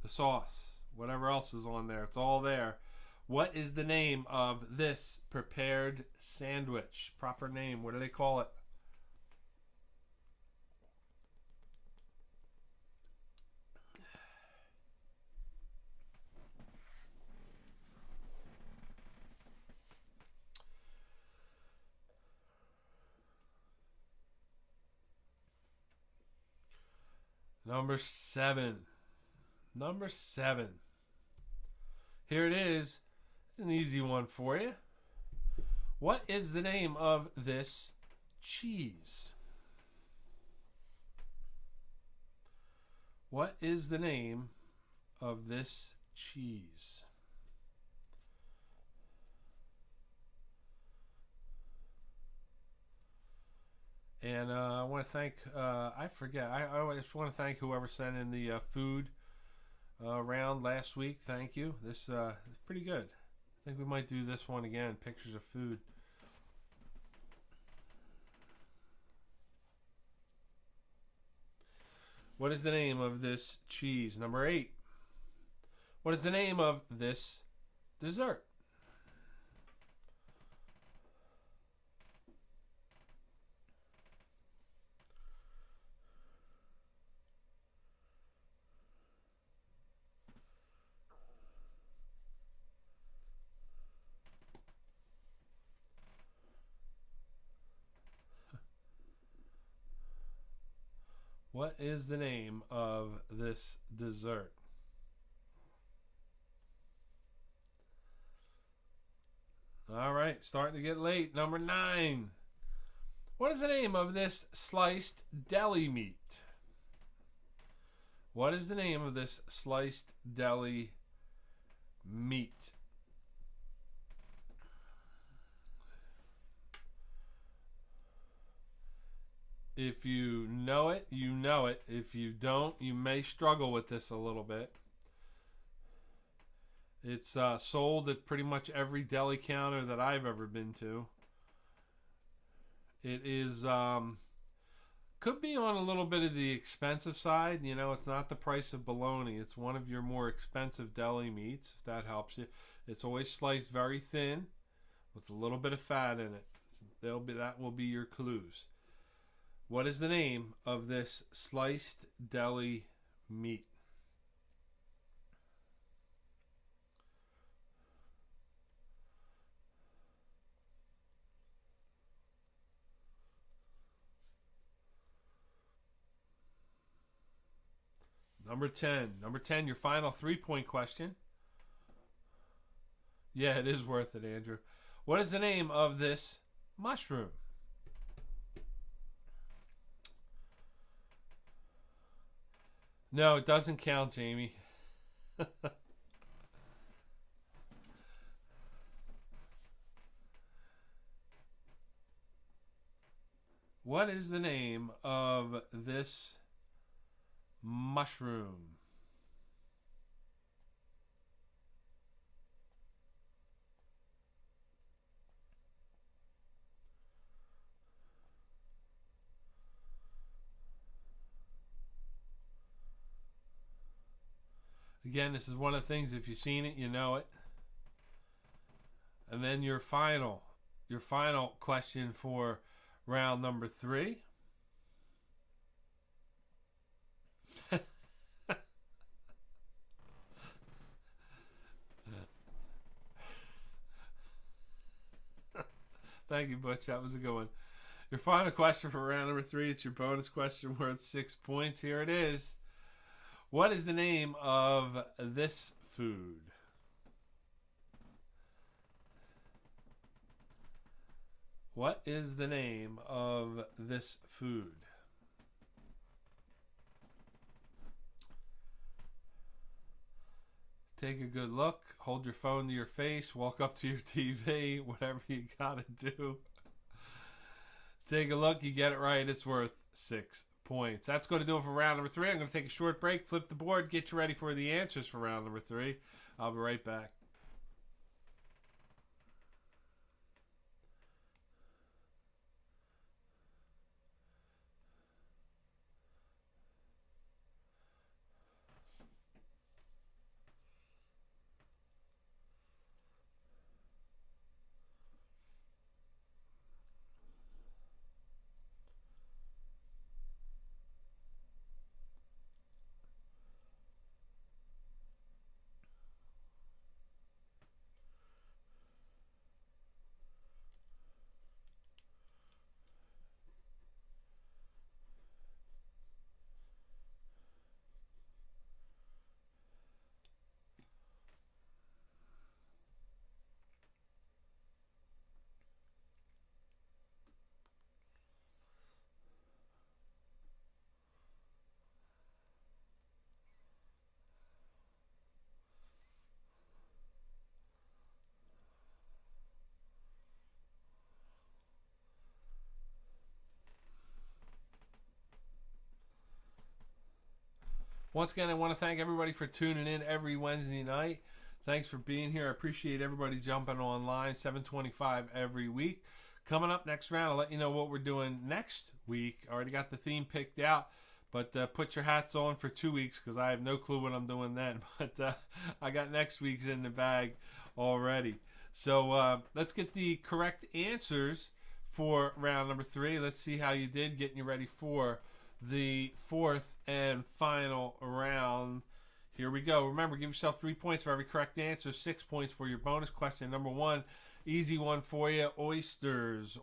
the sauce, whatever else is on there. It's all there. What is the name of this prepared sandwich? Proper name. What do they call it? Number 7. Number 7. Here it is. It's an easy one for you. What is the name of this cheese? What is the name of this cheese? And I want to thank, I forget, I always want to thank whoever sent in the food round last week. Thank you. This is pretty good. I think we might do this one again, pictures of food. What is the name of this cheese? Number 8. What is the name of this dessert? What is the name of this dessert? All right, starting to get late. Number 9. What is the name of this sliced deli meat? What is the name of this sliced deli meat? If you know it, you know it. If you don't, you may struggle with this a little bit. It's sold at pretty much every deli counter that I've ever been to. It is, could be on a little bit of the expensive side. You know, it's not the price of bologna. It's one of your more expensive deli meats, if that helps you. It's always sliced very thin with a little bit of fat in it. That will be your clues. What is the name of this sliced deli meat? Number 10. Number 10, your final 3-point question. Yeah, it is worth it, Andrew. What is the name of this mushroom? No, it doesn't count, Jamie. What is the name of this mushroom? Again, this is one of the things, if you've seen it, you know it. And then your final question for round number 3. Thank you, Butch. That was a good one. Your final question for round number 3. It's your bonus question worth 6 points. Here it is. What is the name of this food? What is the name of this food? Take a good look. Hold your phone to your face. Walk up to your TV. Whatever you gotta do. Take a look. You get it right. It's worth 6 points. That's going to do it for round number 3. I'm going to take a short break, flip the board, get you ready for the answers for round number 3. I'll be right back. Once again, I want to thank everybody for tuning in every Wednesday night. Thanks for being here. I appreciate everybody jumping online, 7:25 every week. Coming up next round, I'll let you know what we're doing next week. I already got the theme picked out, but put your hats on for 2 weeks because I have no clue what I'm doing then. But I got next week's in the bag already. So let's get the correct answers for round number 3. Let's see how you did, getting you ready for the 4th and final round. Here we go. Remember, give yourself 3 points for every correct answer, 6 points for your bonus question. Number 1, easy one for you, oysters.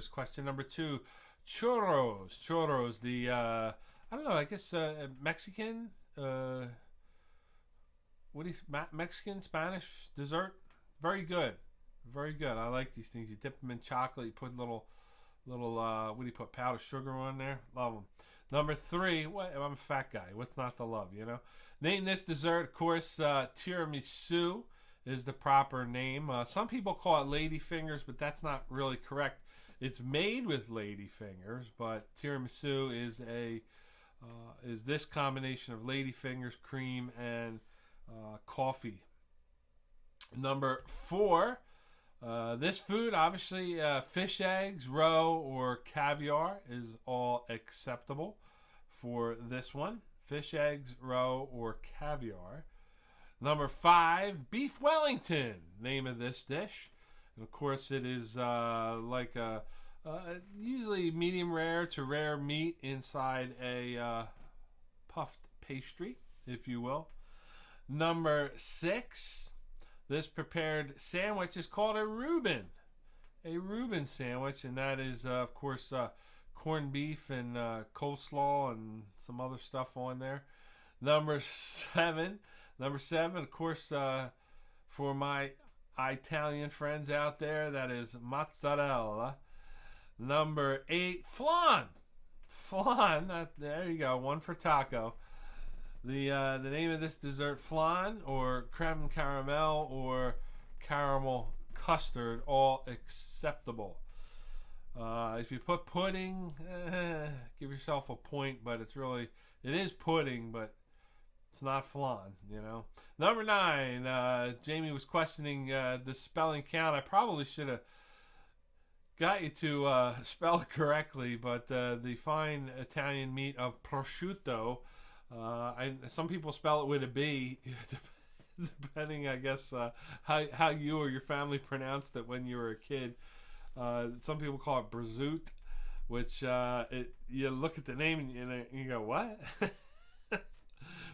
Question number 2, churros. The I don't know, I guess Mexican Mexican Spanish dessert. Very good. I like these things. You dip them in chocolate, you put little what do you put, powdered sugar on there? Love them. Number 3, I'm a fat guy. What's not to love, you know? Name this dessert. Of course, tiramisu is the proper name. Some people call it lady fingers, but that's not really correct. It's made with lady fingers, but tiramisu is this combination of lady fingers, cream, and coffee. Number 4. This food, obviously, fish eggs, roe, or caviar is all acceptable for this one. Fish eggs, roe, or caviar. Number 5, beef Wellington, name of this dish. And of course, it is like a usually medium rare to rare meat inside a puffed pastry, if you will. Number 6. This prepared sandwich is called a Reuben sandwich, and that is, of course, corned beef and coleslaw and some other stuff on there. Number seven, of course, for my Italian friends out there, that is mozzarella. Number 8, flan. Flan. There you go. One for taco. The name of this dessert, flan, or creme caramel, or caramel custard, all acceptable. If you put pudding, give yourself a point, but it is pudding, but it's not flan, you know. Number 9, Jamie was questioning the spelling count. I probably should have got you to spell it correctly, but the fine Italian meat of prosciutto, some people spell it with a B, depending, I guess, how you or your family pronounced it when you were a kid. Some people call it prosciutto, which you look at the name and you go, what?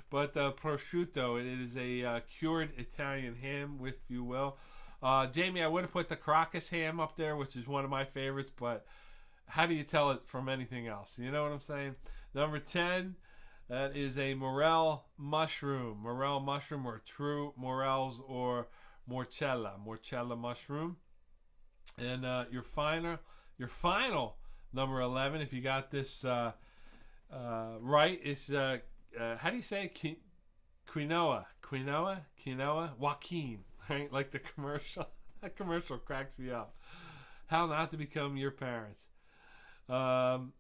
But prosciutto, it is a cured Italian ham, if you will. Jamie, I would have put the Caracas ham up there, which is one of my favorites, but how do you tell it from anything else? You know what I'm saying? Number 10, that is a morel mushroom. Morel mushroom, or true morels, or morcella mushroom. And your final number 11, if you got this right, is how do you say it? Quinoa, Joaquin, right? Like the commercial. That commercial cracks me up. How not to become your parents. Quinoa,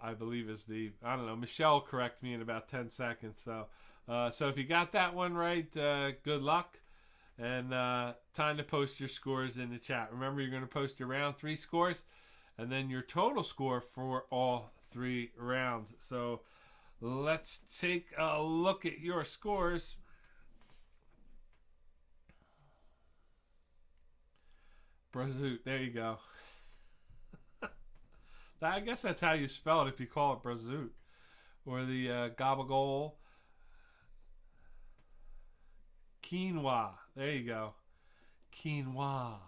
I believe, is I don't know. Michelle will correct me in about 10 seconds. So if you got that one right, good luck. And time to post your scores in the chat. Remember, you're going to post your round 3 scores and then your total score for all 3 rounds. So let's take a look at your scores. Brazoot, there you go. I guess that's how you spell it if you call it brazoot. Or the gabagool. Quinoa. There you go. Quinoa.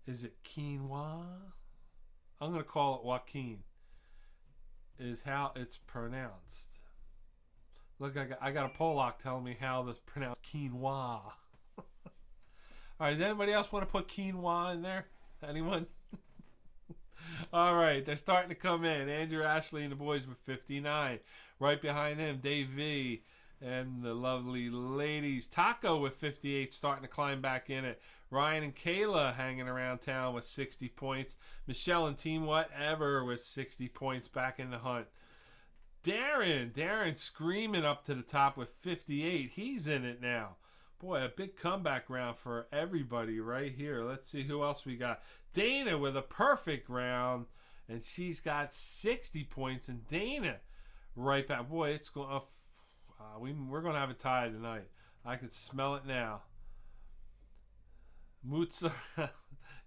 Is it quinoa? I'm going to call it Joaquin. Is how it's pronounced. Look, I got a Polak telling me how this pronounced quinoa. All right, does anybody else want to put quinoa in there? Anyone? All right, they're starting to come in. Andrew Ashley and the boys with 59. Right behind him, Dave V and the lovely ladies. Taco with 58, starting to climb back in it. Ryan and Kayla hanging around town with 60 points. Michelle and Team Whatever with 60 points, back in the hunt. Darren screaming up to the top with 58. He's in it now. Boy, a big comeback round for everybody right here. Let's see who else we got. Dana with a perfect round, and she's got 60 points. And Dana right back. Boy, it's going. We're going to have a tie tonight. I can smell it now. Muzza.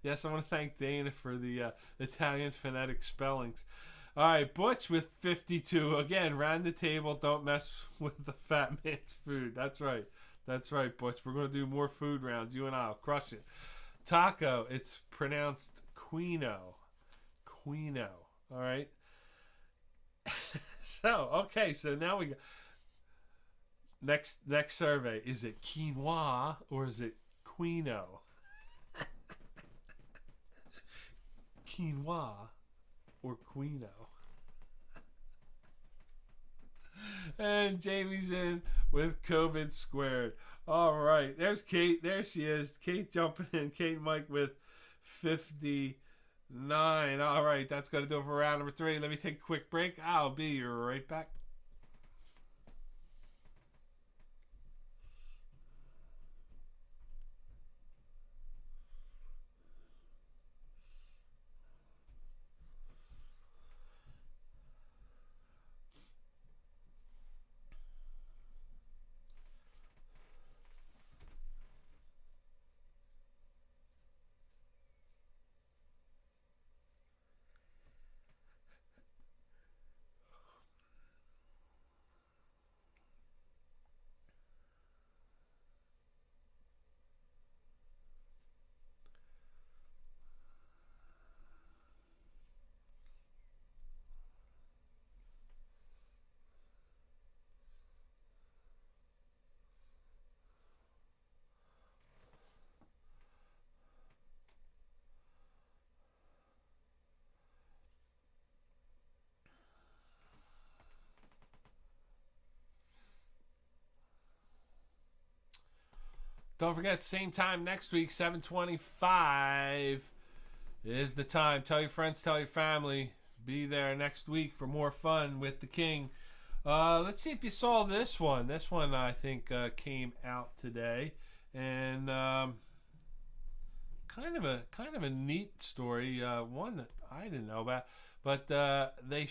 Yes, I want to thank Dana for the Italian phonetic spellings. All right, Butch with 52. Again, round the table. Don't mess with the fat man's food. That's right. That's right, Butch. We're going to do more food rounds. You and I will crush it. Taco, it's pronounced Quino. Quino. All right. So now we got next survey. Is it quinoa or is it Quino? Quinoa or Quino? And Jamie's in with COVID squared. All right, there's Kate. There she is. Kate jumping in. Kate and Mike with 59. All right, that's going to do it for round number 3. Let me take a quick break. I'll be right back. Don't forget, same time next week, 7:25 is the time. Tell your friends, tell your family. Be there next week for more fun with the King. Let's see if you saw this one. This one, I think, came out today. And kind of a neat story. One that I didn't know about. But they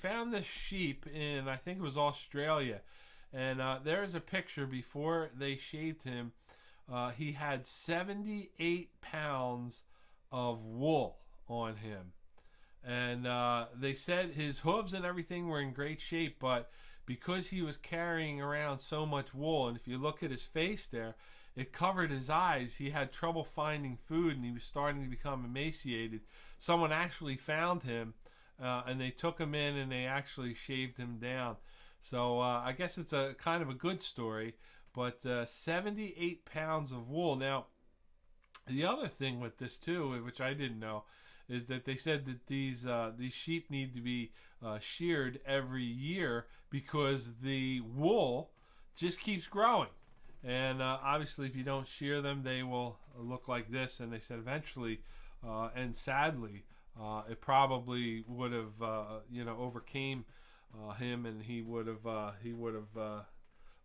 found this sheep in, I think it was Australia. And there's a picture before they shaved him. He had 78 pounds of wool on him. And they said his hooves and everything were in great shape, but because he was carrying around so much wool, and if you look at his face there, it covered his eyes. He had trouble finding food, and he was starting to become emaciated. Someone actually found him, and they took him in, and they actually shaved him down. So I guess it's a kind of a good story, but 78 pounds of wool. Now, the other thing with this too, which I didn't know, is that they said that these sheep need to be sheared every year because the wool just keeps growing. And obviously, if you don't shear them, they will look like this. And they said eventually, and sadly, it probably would have overcame him, and he would have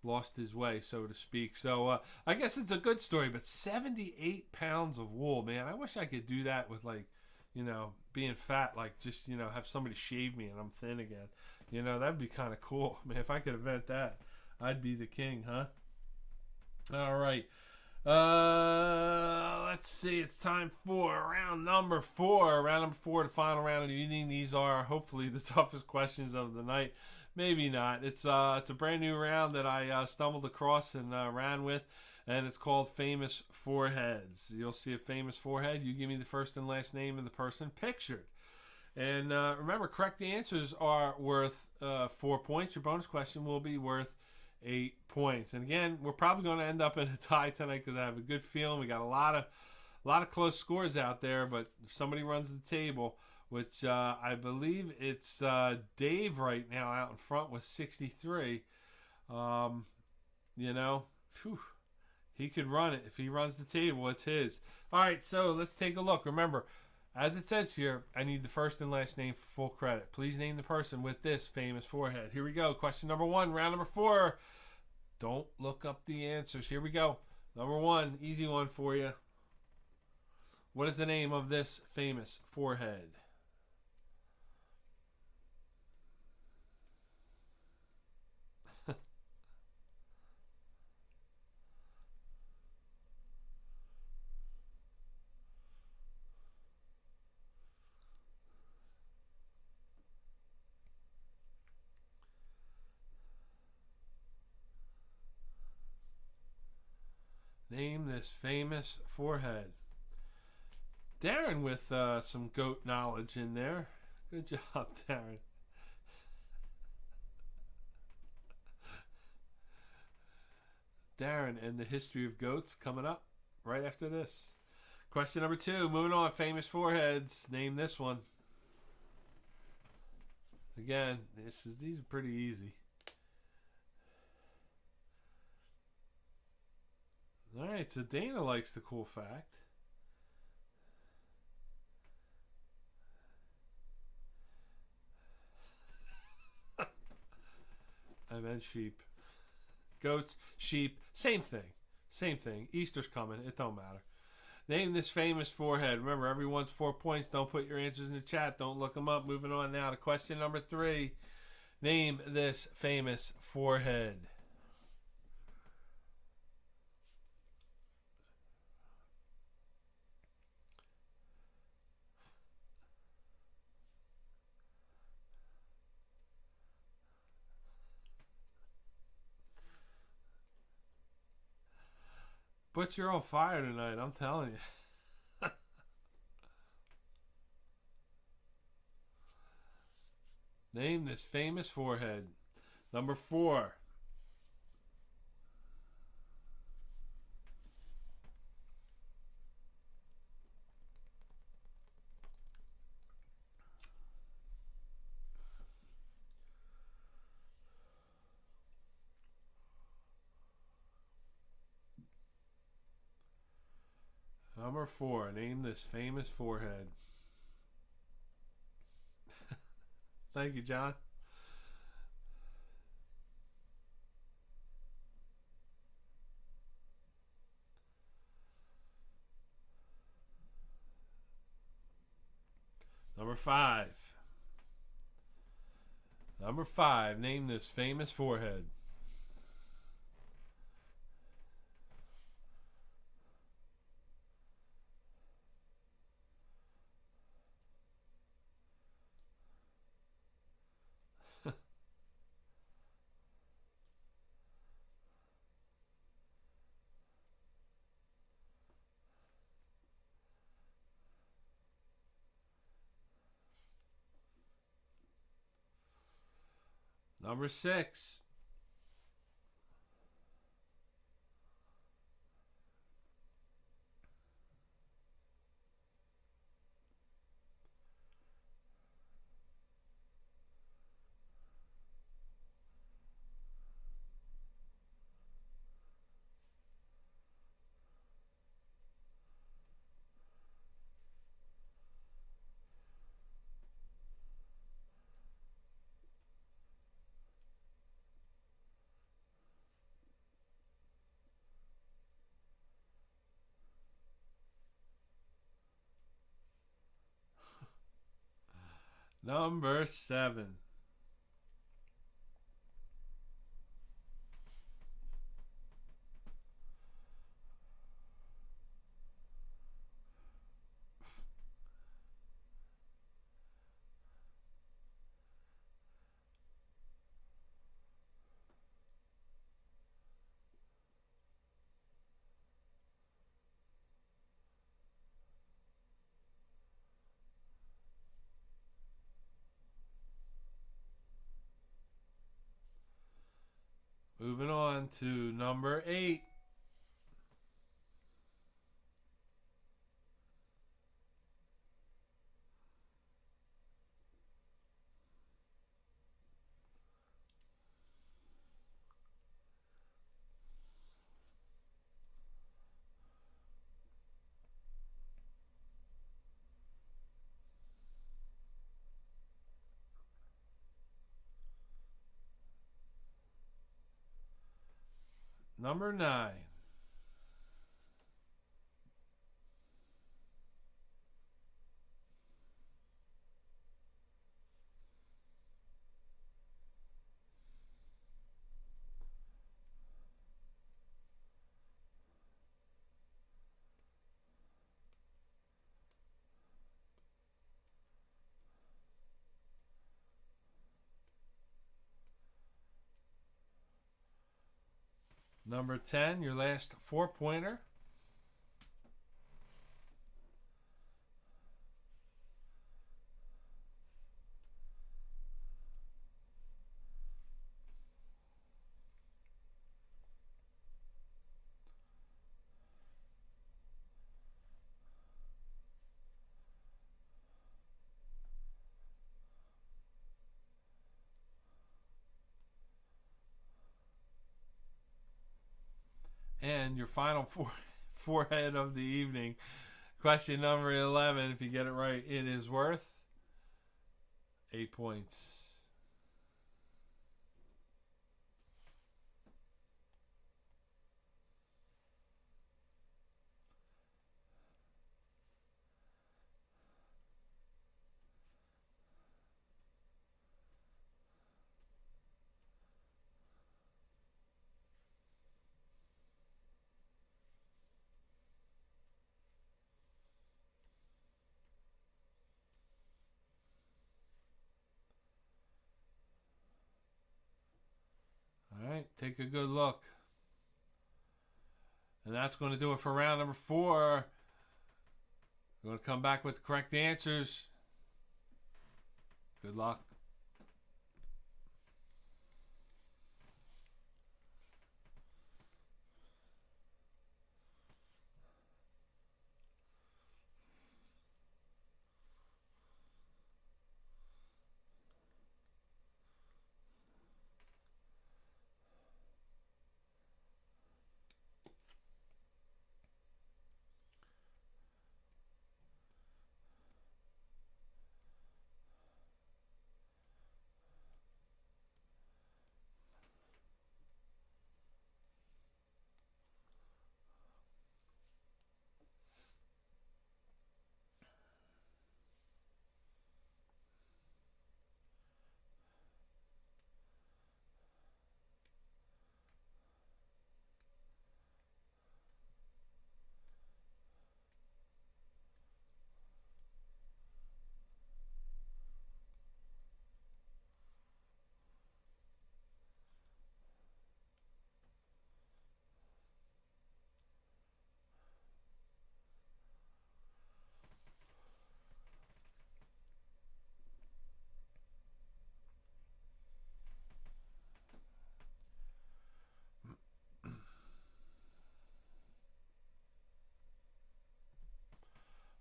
lost his way, so to speak. So I guess it's a good story. But 78 pounds of wool, man! I wish I could do that with, like, being fat, like just, have somebody shave me and I'm thin again. That'd be kind of cool. Man, if I could invent that, I'd be the king, huh? All right. Let's see. It's time for round number 4. Round number 4, the final round of the evening. These are hopefully the toughest questions of the night. Maybe not. It's a brand new round that I stumbled across and ran with. And it's called Famous Foreheads. You'll see a famous forehead. You give me the first and last name of the person pictured. And remember, correct answers are worth 4 points. Your bonus question will be worth 8 points. And again, we're probably going to end up in a tie tonight because I have a good feeling. We got a lot of close scores out there. But if somebody runs the table, which I believe it's Dave right now out in front with 63, phew. He could run it. If he runs the table, it's his. All right, so let's take a look. Remember, as it says here, I need the first and last name for full credit. Please name the person with this famous forehead. Here we go. Question number 1, round number 4. Don't look up the answers. Here we go. Number 1, easy one for you. What is the name of this famous forehead? Name this famous forehead. Darren with some goat knowledge in there. Good job, Darren. Darren and the history of goats coming up right after this. Question number 2. Moving on. Famous foreheads. Name this one. Again, these are pretty easy. All right, so Dana likes the cool fact. I meant sheep. Goats, sheep, same thing. Same thing. Easter's coming. It don't matter. Name this famous forehead. Remember, everyone's 4 points. Don't put your answers in the chat. Don't look them up. Moving on now to question number 3. Name this famous forehead. But you're on fire tonight, I'm telling you. Name this famous forehead. Number 4. Number 4. Name this famous forehead. Thank you, John. Number 5. Number 5. Name this famous forehead. Number 6. Number 7. Moving on to number 8. Number 9. Number 10, your last 4-pointer. And your final forehead of the evening. Question number 11. If you get it right, it is worth 8 points. All right, take a good look. And that's going to do it for round number 4. We're going to come back with the correct answers. Good luck.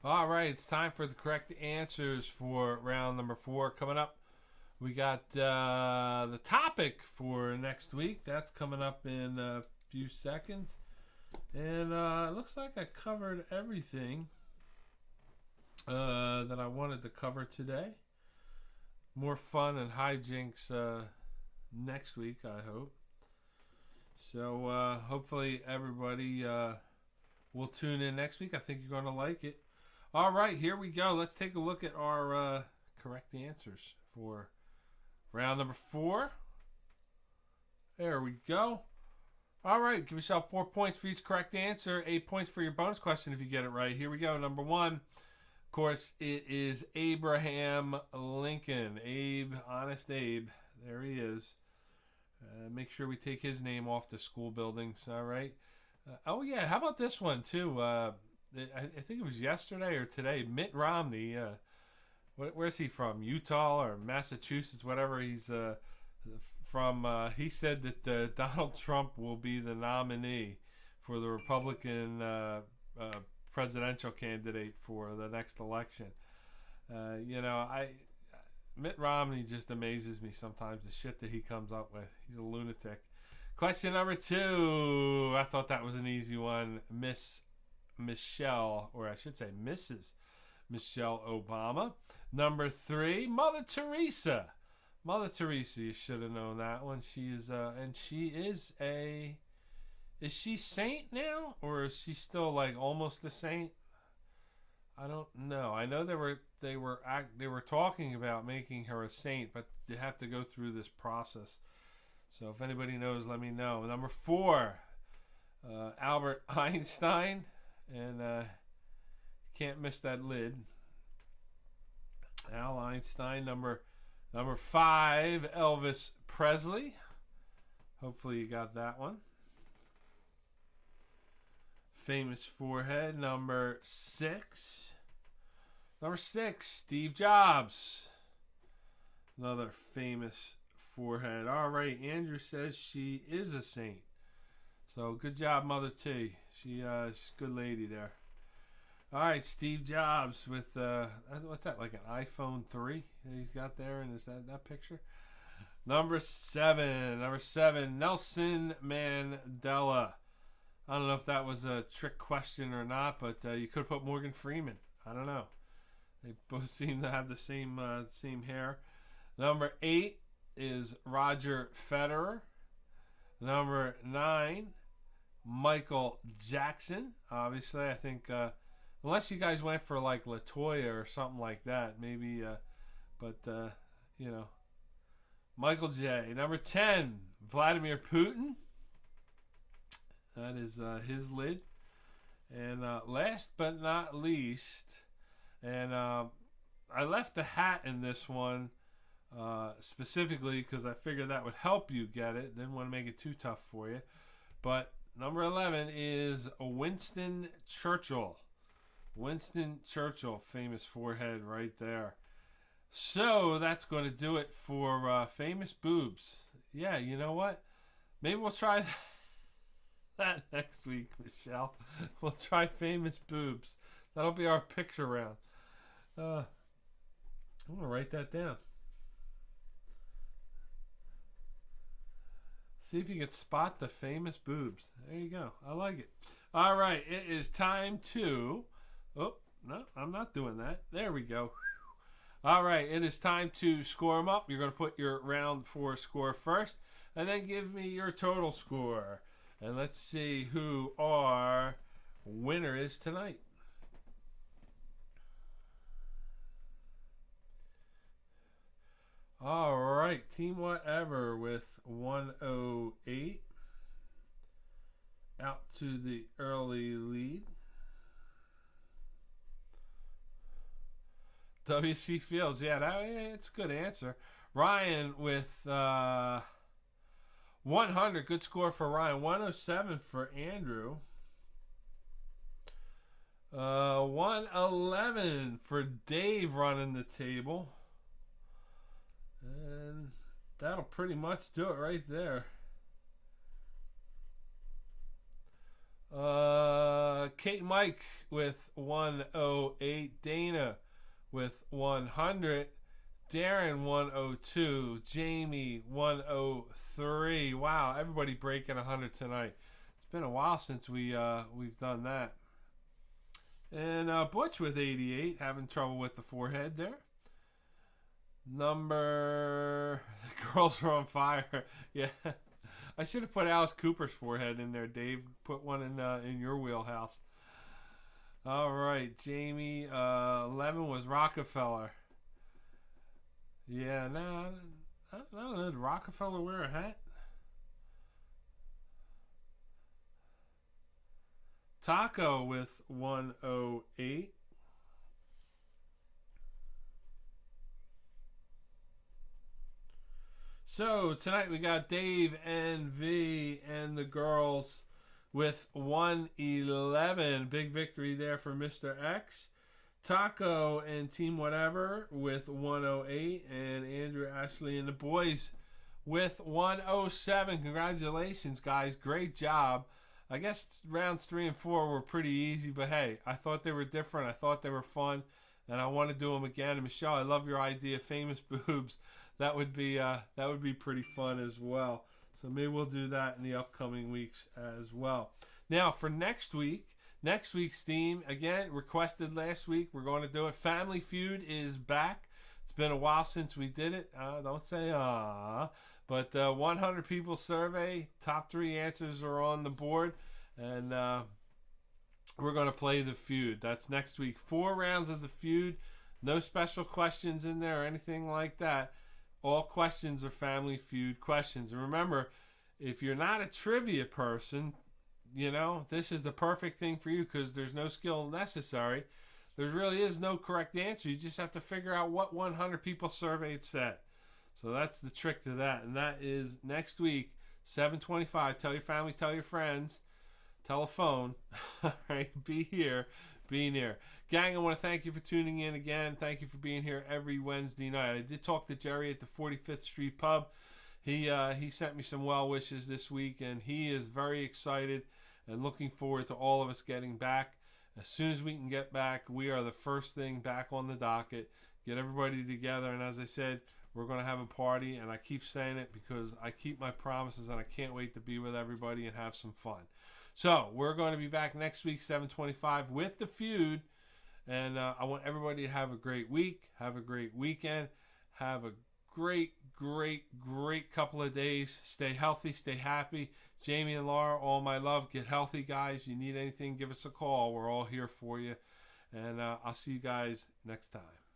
All right, it's time for the correct answers for round number 4 coming up. We got the topic for next week. That's coming up in a few seconds. And it looks like I covered everything that I wanted to cover today. More fun and hijinks next week, I hope. So hopefully everybody will tune in next week. I think you're going to like it. All right, here we go. Let's take a look at our correct answers for round number 4. There we go. All right, give yourself 4 points for each correct answer. 8 points for your bonus question if you get it right. Here we go. Number 1, of course, it is Abraham Lincoln. Abe, Honest Abe. There he is. Make sure we take his name off the school buildings, all right? Oh, yeah, how about this one, too? I think it was yesterday or today. Mitt Romney, where's he from? Utah or Massachusetts, whatever he's from. He said that Donald Trump will be the nominee for the Republican presidential candidate for the next election. Mitt Romney just amazes me sometimes, the shit that he comes up with. He's a lunatic. Question number 2. I thought that was an easy one. Michelle, or I should say Mrs. Michelle Obama. Number 3, Mother Teresa. Mother Teresa, you should have known that one. She is, and she is is she saint now, or is she still like almost a saint? I don't know. I know they were talking about making her a saint, but they have to go through this process. So if anybody knows, let me know. Number 4, Albert Einstein. And can't miss that lid. Al Einstein. Number 5, Elvis Presley. Hopefully you got that one. Famous forehead. Number 6. Steve Jobs. Another famous forehead. All right, Andrew says she is a saint. So good job, Mother T. She's a good lady there. All right, Steve Jobs with, what's that, like an iPhone 3 that he's got there? And is that picture? Number 7, Nelson Mandela. I don't know if that was a trick question or not, but you could have put Morgan Freeman. I don't know. They both seem to have the same hair. Number 8 is Roger Federer. Number 9, Michael Jackson. Obviously, I think, unless you guys went for like LaToya or something like that, maybe, Michael J. Number 10, Vladimir Putin. That is his lid. And last but not least, and I left the hat in this one specifically because I figured that would help you get it. Didn't want to make it too tough for you. But number 11 is Winston Churchill. Winston Churchill, famous forehead right there. So that's going to do it for famous boobs. Yeah, you know what? Maybe we'll try that next week, Michelle. We'll try famous boobs. That'll be our picture round. I'm going to write that down. See if you can spot the famous boobs. There you go. I like it. All right. It is time to... Oh, no, I'm not doing that. There we go. All right. It is time to score them up. You're going to put your round 4 score first, and then give me your total score. And let's see who our winner is tonight. All right, Team Whatever with 108 out to the early lead. WC Fields, yeah, it's a good answer. Ryan with 100, good score for Ryan. 107 for Andrew. 111 for Dave running the table. And that'll pretty much do it right there. Kate and Mike with 108. Dana with 100. Darren 102. Jamie 103. Wow, everybody breaking 100 tonight. It's been a while since we've done that. And Butch with 88, having trouble with the forehead there. The girls are on fire. Yeah, I should have put Alice Cooper's forehead in there, Dave. Put one in your wheelhouse. All right, Jamie. 11 was Rockefeller. Yeah, no, I don't know. Did Rockefeller wear a hat? Taco with 108. So tonight we got Dave and V and the girls with 111. Big victory there for Mr. X. Taco and Team Whatever with 108. And Andrew, Ashley, and the boys with 107. Congratulations, guys. Great job. I guess rounds 3 and 4 were pretty easy, but hey, I thought they were different. I thought they were fun, and I want to do them again. And Michelle, I love your idea, famous boobs. That would be pretty fun as well. So maybe we'll do that in the upcoming weeks as well. Now for next week's theme, again, requested last week. We're going to do it. Family Feud is back. It's been a while since we did it. Don't say But 100 people survey, top 3 answers are on the board, and we're going to play the feud. That's next week. 4 rounds of the feud, no special questions in there or anything like that. All questions are Family Feud questions. And remember, if you're not a trivia person, you know, this is the perfect thing for you because there's no skill necessary. There really is no correct answer. You just have to figure out what 100 people surveyed said. So that's the trick to that. And that is next week, 7:25. Tell your family, tell your friends. Telephone. All right, be here, be near. Gang, I want to thank you for tuning in again. Thank you for being here every Wednesday night. I did talk to Jerry at the 45th Street Pub. He sent me some well wishes this week, and he is very excited and looking forward to all of us getting back. As soon as we can get back, we are the first thing back on the docket. Get everybody together, and as I said, we're going to have a party, and I keep saying it because I keep my promises, and I can't wait to be with everybody and have some fun. So we're going to be back next week, 7:25, with the feud, and I want everybody to have a great week, have a great weekend, have a great couple of days. Stay healthy, stay happy. Jamie and Laura, all my love. Get healthy, guys. You need anything, give us a call. We're all here for you, and I'll see you guys next time.